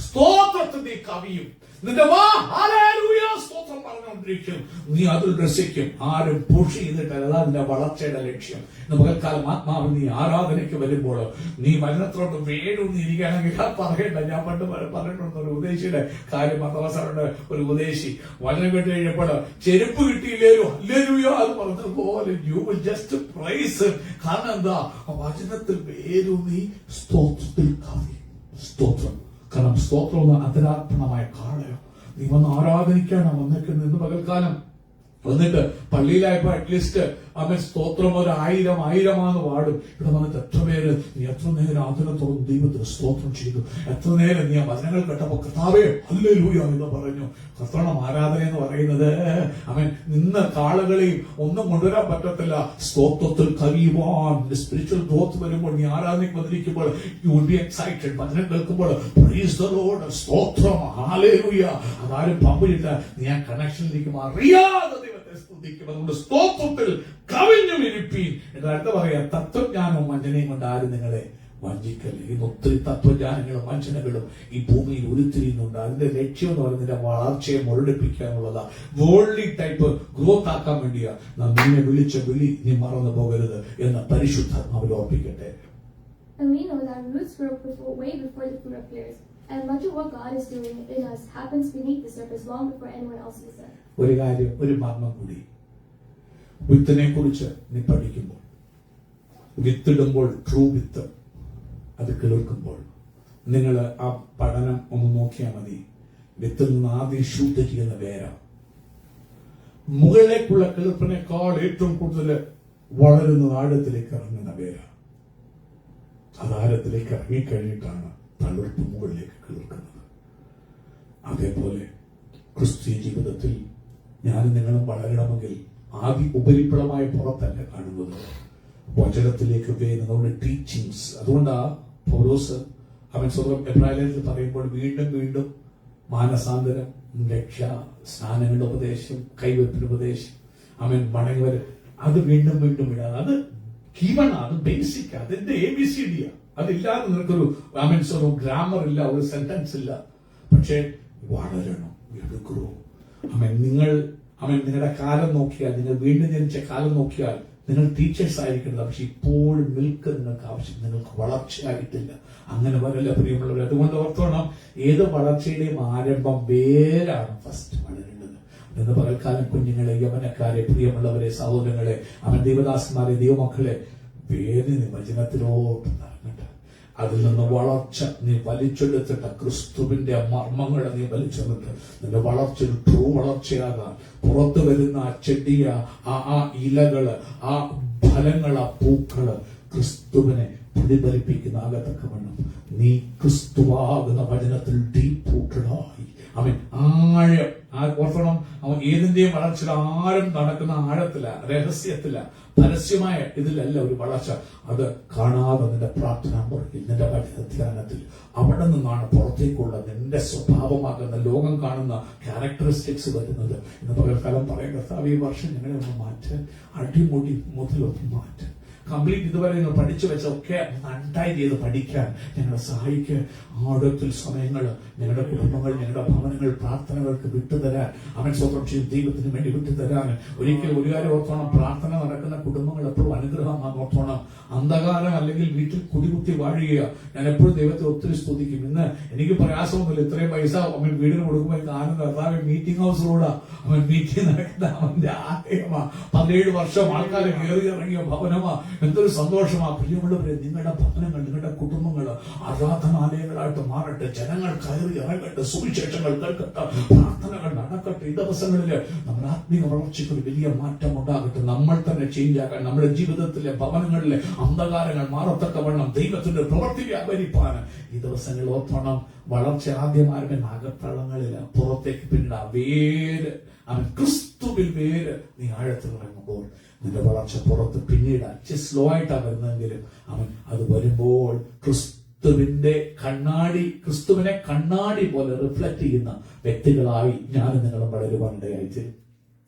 സ്തോത്രത്തിൽ നീ കവിയും. നിന്റെ വാ ഹല്ലേലൂയ സ്തോത്രം പറഞ്ഞുകൊണ്ടിരിക്കും. നീ അതിൽ രസിക്കും. ആരും പുഷ് ചെയ്തിട്ടല്ല നിന്റെ വളർച്ചയുടെ ലക്ഷ്യം. പകൽക്കാലം ആത്മാവിൽ നീ ആരാധനയ്ക്ക് വരുമ്പോൾ നീ വചനത്തിലോട്ട് വേരൂന്നി ഇരിക്കുകയാണെങ്കിൽ പറയണ്ട. ഞാൻ പണ്ട് പറഞ്ഞിട്ടുണ്ട് ഒരു ഉദ്ദേശിയുടെ കാര്യം. മതവസറുണ്ട് ഒരു ഉദ്ദേശി വചനം കേട്ട് കഴിഞ്ഞപ്പോൾ ചെരുപ്പ് കിട്ടിയില്ലേലോ ഹല്ലേലൂയ അത് പറഞ്ഞതുപോലെ യു വിൽ ജസ്റ്റ് പ്രൈസ്. കാരണം എന്താ? വചനത്തിൽ വേരൂന്നി സ്തോത്രത്തിൽ കവിയും. സ്തോത്രം. കാരണം സ്തോത്രം എന്ന അതിരാത്മകമായ കാളയോ നീ വന്ന് ആരാധനിക്കാണ് വന്നിരിക്കുന്നത്. ഇന്ന് പകൽക്കാലം വന്നിട്ട് പള്ളിയിലായപ്പോ അറ്റ്ലീസ്റ്റ് അവൻ സ്തോത്രം 1000 പാടും. ഇവിടെ വന്നിട്ട് എത്ര പേര് നീ എത്ര നേരം ആദരത്തോടും ദൈവത്തിന് സ്തോത്രം ചെയ്തു, എത്ര നേരം നീ ആ വചനങ്ങൾ കേട്ടപ്പോ കർത്താവേ ഹല്ലേലൂയ എന്ന് പറഞ്ഞു. കർത്താവ് ആരാധന എന്ന് പറയുന്നത് അവൻ നിന്ന് കാളുകളെയും ഒന്നും കൊണ്ടുവരാൻ പറ്റത്തില്ല. സ്തോത്രത്തിൽ കവിയുവാൻ സ്പിരിച്വൽ ഗ്രോത്ത് വരുമ്പോൾ നീ ആരാധനയ്ക്ക് വന്നിരിക്കുമ്പോൾ യു വിൽ ബി എക്സൈറ്റഡ്. വചനം കേൾക്കുമ്പോൾ പ്രൈസ് ദി ലോർഡ്, സ്തോത്രം, ഹല്ലേലൂയ. അതാരും പമ്പിലില്ല. നീ ആ കണക്ഷനിലേക്ക് അറിയാതെ ദൈവത്തെ സ്തുതിക്കും. അതുകൊണ്ട് സ്തോത്രത്തിൽ കവിഞ്ഞും ഇരിപ്പീൻ. എന്നടുത്ത് പറയാം, തത്വജ്ഞാനവും വഞ്ചനയും കൊണ്ട് ആരും നിങ്ങളെ വഞ്ചിക്കല്ലേ. ഇന്ന് ഒത്തിരി തത്വജ്ഞാനങ്ങളും വഞ്ചനകളും ഈ ഭൂമിയിൽ ഉരുത്തിരിയുന്നുണ്ട്. അതിന്റെ ലക്ഷ്യം എന്ന് പറയുന്നതിന്റെ വളർച്ചയെ മുരടിപ്പിക്കാനുള്ളതാ. വേൾഡ്ലി ടൈപ്പ് ഗ്രോത്ത് ആക്കാൻ വേണ്ടിയാ നാം നിന്നെ വിളിച്ച വിളി നീ മറന്നു പോകരുത് എന്ന് പരിശുദ്ധാത്മാവിൽ ഓർപ്പിക്കട്ടെ. And we know that roots grow way before the fruit appears. And much of what God is doing in us happens beneath the surface long before anyone else sees it. ഒരു കാര്യം, ഒരു മർമ്മം കൂടി. വിത്തിനെ കുറിച്ച് നീ പഠിക്കുമ്പോൾ, വിത്തിടുമ്പോൾ ട്രൂ വിത്ത് അത് കിളിർക്കുമ്പോൾ നിങ്ങൾ ആ പഠനം ഒന്ന് നോക്കിയാൽ മതി. വിത്തിൽ നിന്ന് ആദ്യം ഷൂട്ട് ചെയ്യുന്ന വേര മുകളിലേക്കുള്ള കിളിർപ്പിനേക്കാൾ ഏറ്റവും കൂടുതൽ വളരുന്നത് ആഴത്തിലേക്ക് ഇറങ്ങുന്ന വേര. അത് ആഴത്തിലേക്ക് ഇറങ്ങിക്കഴിഞ്ഞിട്ടാണ് തളിർപ്പ് മുകളിലേക്ക് കിളിർക്കുന്നത്. അതേപോലെ ക്രിസ്തീയ ജീവിതത്തിൽ ഞാനും നിങ്ങളും വളരണമെങ്കിൽ ആദ്യം ഉപരിപ്ലവമായ പുറത്തല്ല കാണുന്നത്, വചനത്തിലേക്ക് നമ്മുടെ ടീച്ചിങ്സ്. അതുകൊണ്ടാ പൗലോസ് അവൻ സ്വന്തം എബ്രായലേഖനത്തിൽ പറയുമ്പോൾ വീണ്ടും വീണ്ടും മാനസാന്തരം, രക്ഷ, സ്നാനങ്ങളുടെ ഉപദേശം, കൈവെപ്പിന്റെ ഉപദേശം, അവൻ മടങ്ങിവർ, അത് വീണ്ടും വീണ്ടും വിടാതെ അത് കീവണ, അത് ബേസിക്, അതിന്റെ ABCD. അതില്ലാതെ നിനക്കൊരു ഒരു ഗ്രാമർ ഇല്ല, ഒരു സെന്റൻസ് ഇല്ല. പക്ഷേ വളരണം, എടുക്കൂ. നിങ്ങളുടെ കാലം നോക്കിയാൽ, നിങ്ങൾ വീണ്ടും ജനിച്ച കാലം നോക്കിയാൽ നിങ്ങൾ ടീച്ചേഴ്സ് ആയിരിക്കുന്നത്, പക്ഷെ ഇപ്പോഴും മിൽക്ക് നിങ്ങൾക്ക് ആവശ്യം, നിങ്ങൾക്ക് വളർച്ചയായിട്ടില്ല. അങ്ങനെ വരല്ല പ്രിയമുള്ളവർ. അതുകൊണ്ട് ഓർത്തോണം, ഏത് വളർച്ചയുടെയും ആരംഭം വേരാണ് ഫസ്റ്റ് വളരേണ്ടത്. ഇന്ന് പകൽക്കാലം കുഞ്ഞുങ്ങളെ, യവനക്കാരെ, പ്രിയമുള്ളവരെ, സഹോദരങ്ങളെ, അവൻ ദൈവദാസന്മാരെ, ദൈവമക്കളെ, വേര് വചനത്തിലോട്ട് നടന്നിട്ട് അതിൽ നിന്ന് വളർച്ച നീ വലിച്ചെടുത്തിട്ട് ക്രിസ്തുവിന്റെ മർമ്മങ്ങളെ നീ വലിച്ചെടുത്ത് നിന്റെ വളർച്ച ഒരു ട്രൂ വളർച്ചയാകാൻ പുറത്തു വരുന്ന ആ ചെടിയ ആ ഇലകള്, ആ ഫലങ്ങള്, ആ പൂക്കള് ക്രിസ്തുവിനെ പ്രതിഫലിപ്പിക്കുന്ന ആകത്തക്കവണ്ണം നീ ക്രിസ്തുവാകുന്ന വചനത്തിൽ ഡീപ്പ് റൂട്ടഡായി അവൻ ആഴം ഓർക്കണം. അവൻ ഏതിന്റെയും വളർച്ച ആഴം നടക്കുന്ന ആഴത്തില, രഹസ്യത്തില, പരസ്യമായ ഇതിലല്ല ഒരു വളർച്ച. അത് കാണാതെ നിന്റെ പ്രാർത്ഥനാ മുറിയിൽ, നിന്റെ വചന ധ്യാനത്തിൽ, അവിടെ നിന്നാണ് പുറത്തേക്കുള്ള നിന്റെ സ്വഭാവമാകുന്ന ലോകം കാണുന്ന ക്യാരക്ടറിസ്റ്റിക്സ് വരുന്നത്. ഇന്ന് പകൽക്കാലം പറയാൻ കർത്താവ്, ഈ വർഷം ഞങ്ങളെ ഒന്ന് മാറ്റ്, അടിമുടി മുതലൊന്ന് മാറ്റ്. കംപ്ലീറ്റ് ഇതുവരെ നിങ്ങൾ പഠിച്ചു വെച്ചൊക്കെ നന്നായി ചെയ്ത് പഠിക്കാൻ ഞങ്ങളെ സഹായിക്കുക. ആഴത്തിൽ സമയങ്ങൾ ഞങ്ങളുടെ കുടുംബങ്ങൾ, ഞങ്ങളുടെ ഭവനങ്ങൾ പ്രാർത്ഥനകൾക്ക് വിട്ടുതരാൻ അവൻ സ്വന്തം ചെയ്ത് ദൈവത്തിന് വേണ്ടി വിട്ടുതരാൻ. ഒരിക്കലും ഒരു കാര്യം ഓർത്തോണം, പ്രാർത്ഥന നടക്കുന്ന കുടുംബങ്ങൾ എപ്പോഴും അനുഗ്രഹമാണ് ഓർത്തോണം. അന്ധകാരം അല്ലെങ്കിൽ വീട്ടിൽ കുടികുത്തി വാഴുക. ഞാൻ എപ്പോഴും ദൈവത്തെ ഒത്തിരി സ്തുതിക്കും. ഇന്ന് എനിക്ക് പ്രയാസമൊന്നുമില്ല. ഇത്രയും പൈസ അവൻ വീടിന് കൊടുക്കുമ്പോൾ കാണുന്ന കർത്താവ് മീറ്റിംഗ് ഹൗസിലൂടെ അവൻ മീറ്റിംഗ് നടക്കുന്ന അവന്റെ ആലയമാ. 17 വർഷം ആൾക്കാർ കയറി ഇറങ്ങിയ ഭവനമാ. എന്തൊരു സന്തോഷമാ. പ്രിയമുള്ളവരെ, നിങ്ങളുടെ ഭവനങ്ങൾ, നിങ്ങളുടെ കുടുംബങ്ങൾ ആരാധനാലയങ്ങളായിട്ട് മാറട്ടെ. ജനങ്ങൾ കയറി ഇറങ്ങട്ടെ, സുവിശേഷങ്ങൾ കേൾക്കട്ടെ, പ്രാർത്ഥനകൾ നടക്കട്ടെ. ഈ ദിവസങ്ങളിൽ നമ്മുടെ ആത്മീയ വളർച്ചയ്ക്ക് ഒരു വലിയ മാറ്റം ഉണ്ടാകട്ടെ. നമ്മൾ തന്നെ ചേഞ്ച് ആക്കാൻ, നമ്മുടെ ജീവിതത്തിലെ ഭവനങ്ങളിലെ അന്ധകാരങ്ങൾ മാറത്തക്കവണ്ണം ദൈവത്തിന്റെ പ്രവൃത്തി വ്യാപരിപ്പാൻ ഈ ദിവസങ്ങളിൽ ഓർത്തോണം. വളർച്ച ആദ്യം ആരംഭിക്കുന്ന അകത്തളങ്ങളില്ല, പുറത്തേക്ക് പിന്നീട് വേര് അവൻ ക്രിസ്തുവിൽ വേര് നീ ആഴത്തിൽ ഇറങ്ങുമ്പോൾ നിന്റെ വളർച്ച പുറത്ത് പിന്നീട് സ്ലോ ആയിട്ടാണ് വരുന്നതെങ്കിലും അവൻ അത് വരുമ്പോൾ ക്രിസ്തുവിനെ കണ്ണാടി പോലെ റിഫ്ലക്ട് ചെയ്യുന്ന വ്യക്തികളായി ഞാനും നിങ്ങളും വളരുവാനിടയായിത്തീരും.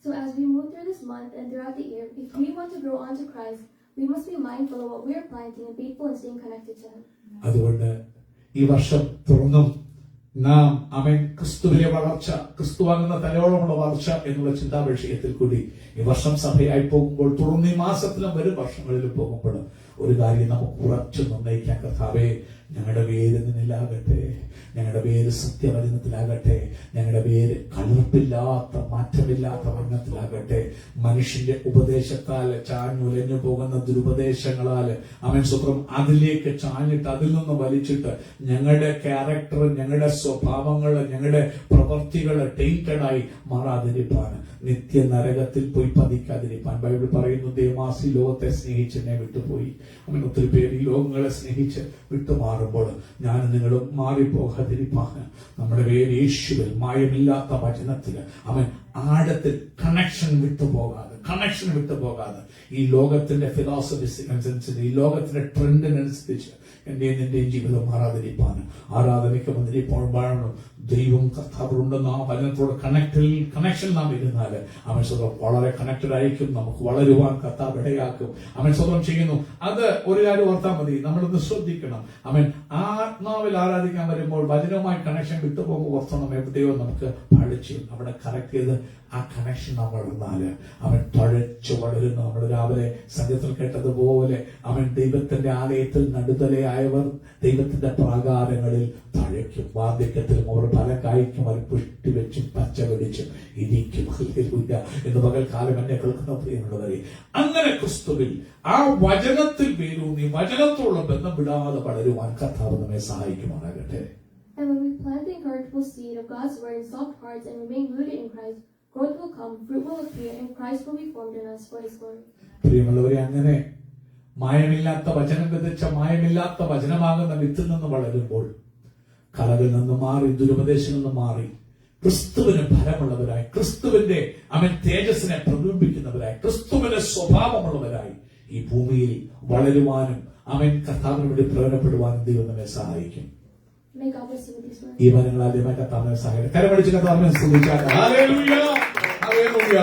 So as we move through this month and throughout the year, if we want to grow onto Christ, we must be mindful of what we are planting and faithful in staying connected to Him. അതുകൊണ്ട് ഈ വർഷം തുറന്നും നാം അവൻ ക്രിസ്തുവിലെ വളർച്ച, ക്രിസ്തുവാകുന്ന തലയോളമുള്ള വളർച്ച എന്നുള്ള ചിന്താ വിഷയത്തിൽ കൂടി ഈ വർഷം സഭയായി പോകുമ്പോൾ, തുടർന്ന് ഈ മാസത്തിലും വരും വർഷങ്ങളിലും പോകുമ്പോൾ ഒരു കാര്യം നമുക്ക് ഉറച്ചു നിർണ്ണയിക്കാൻ, കർത്താവേ, ഞങ്ങളുടെ പേര് നിന്നിലാകട്ടെ, ഞങ്ങളുടെ പേര് സത്യവചനത്തിലാകട്ടെ, ഞങ്ങളുടെ പേര് കലർപ്പില്ലാത്ത മാറ്റമില്ലാത്ത വചനത്തിലാകട്ടെ. മനുഷ്യന്റെ ഉപദേശത്താൽ ചാഞ്ഞുലഞ്ഞു പോകുന്ന ദുരുപദേശങ്ങളാൽ അവൻ സ്വന്തം അതിലേക്ക് ചാഞ്ഞിട്ട് അതിൽ നിന്ന് വലിച്ചിട്ട് ഞങ്ങളുടെ ക്യാരക്ടർ, ഞങ്ങളുടെ സ്വഭാവങ്ങൾ, ഞങ്ങളുടെ പ്രവൃത്തികൾ ടൈറ്റഡായി മാറാതിരിപ്പാൻ, നിത്യ നരകത്തിൽ പോയി പതിക്കാതിരിപ്പാൻ ബൈബിൾ പറയുന്നു. ദേമാസി ലോകത്തെ സ്നേഹിച്ച് എന്നെ വിട്ടുപോയി. അവൻ ഒത്തിരി പേര് ഈ ലോകങ്ങളെ സ്നേഹിച്ച് വിട്ടുമാറുമ്പോൾ ഞാൻ നിങ്ങളും മാറിപ്പോകാതിരിപ്പാൻ നമ്മുടെ പേര് യേശുവിൽ മായമില്ലാത്ത വചനത്തില് അവൻ ആഴത്തിൽ കണക്ഷൻ വിട്ടുപോകാതെ ഈ ലോകത്തിന്റെ ഫിലോസഫിസിനനുസരിച്ച്, ഈ ലോകത്തിന്റെ ട്രെൻഡിനനുസരിച്ച് എന്റെയും നിന്റെയും ജീവിതം മാറാതിരിപ്പാൻ, ആരാധനയ്ക്ക് വന്നിരിപ്പോഴും ദൈവം കർത്താവുണ്ടെന്ന് ആ വചനത്തോട് കണക്ഷൻ നാം ഇരുന്നാൽ അവൻ സ്വന്തം വളരെ കണക്റ്റഡ് ആയിരിക്കും. നമുക്ക് വളരുവാൻ കർത്താവ് ഇടയാക്കും. അവൻ സ്വന്തം ചെയ്യുന്നു. അത് ഒരു കാര്യം ഓർത്താൽ മതി, നമ്മളൊന്ന് ശ്രദ്ധിക്കണം. അവൻ ആത്മാവിൽ ആരാധിക്കാൻ വരുമ്പോൾ വചനവുമായി കണക്ഷൻ വിട്ടുപോകുമ്പോൾ ഓർത്തണം, എവിടെയോ നമുക്ക് പഠിച്ചു അവിടെ കറക്റ്റ് ചെയ്ത് ആ കണക്ഷൻ നാം വളർന്നാല് അവൻ തഴച്ചു വളരുന്നു. നമ്മൾ രാവിലെ സംഗീതത്തിൽ കേട്ടതുപോലെ അവൻ ദൈവത്തിന്റെ ആലയത്തിൽ നടുതലയായവർ ദൈവത്തിന്റെ പ്രാകാരങ്ങളിൽ തഴയ്ക്കും. വാർദ്ധക്യത്തിലും അവർ ഫലം കായ്ക്കും, അവർ പുഷ്ടി വെച്ചും പച്ച പിടിച്ചും ഇരിക്കും. എന്ന് പകൽക്കാലം എന്നെ കേൾക്കുന്ന പ്രിയമുള്ളവരെ, അങ്ങനെ ക്രിസ്തുവിൽ ആ വചനത്തിൽ വേരൂന്നി വചനത്തോളം ബന്ധം വിടാതെ വളരുവാൻ കർത്താവ് നമ്മെ സഹായിക്കുമാറാകട്ടെ. And when we plant the incorruptible seed of God's word in soft hearts and remain rooted in Christ, growth will come, fruit will appear, and Christ will be formed in us for His glory. പ്രിയമുള്ളവരെ, അങ്ങനെ മായമില്ലാത്ത വചനം വിതച്ച മായമില്ലാത്ത വചനമാകുന്ന വിത്തിൽ നിന്ന് വളരുമ്പോൾ കളകളിൽ നിന്ന് മാറി, ദുരുപദേശങ്ങളിൽ നിന്ന് മാറി, ക്രിസ്തുവിന് ഫലമുള്ളവരായി, ക്രിസ്തുവിന്റെ അവൻ തേജസ്സിനെ പ്രതിബിംബിക്കുന്നവരായി, ക്രിസ്തുവിന്റെ സ്വഭാവമുള്ളവരായി ഈ ഭൂമിയിൽ വളരുവാനും അവൻ കർത്താവിന് വേണ്ടി പ്രയോജനപ്പെടുവാനും ദൈവം നമ്മെ സഹായിക്കും. May God bless you with these words. ഈ വചനങ്ങൾ ആദ്യമായി കർത്താവിനെ സഹായിക്കും. കരമടിച്ച് കർത്താവിനെ സ്തുതിച്ചാൽ ഹല്ലേലൂയ, ഹല്ലേലൂയ.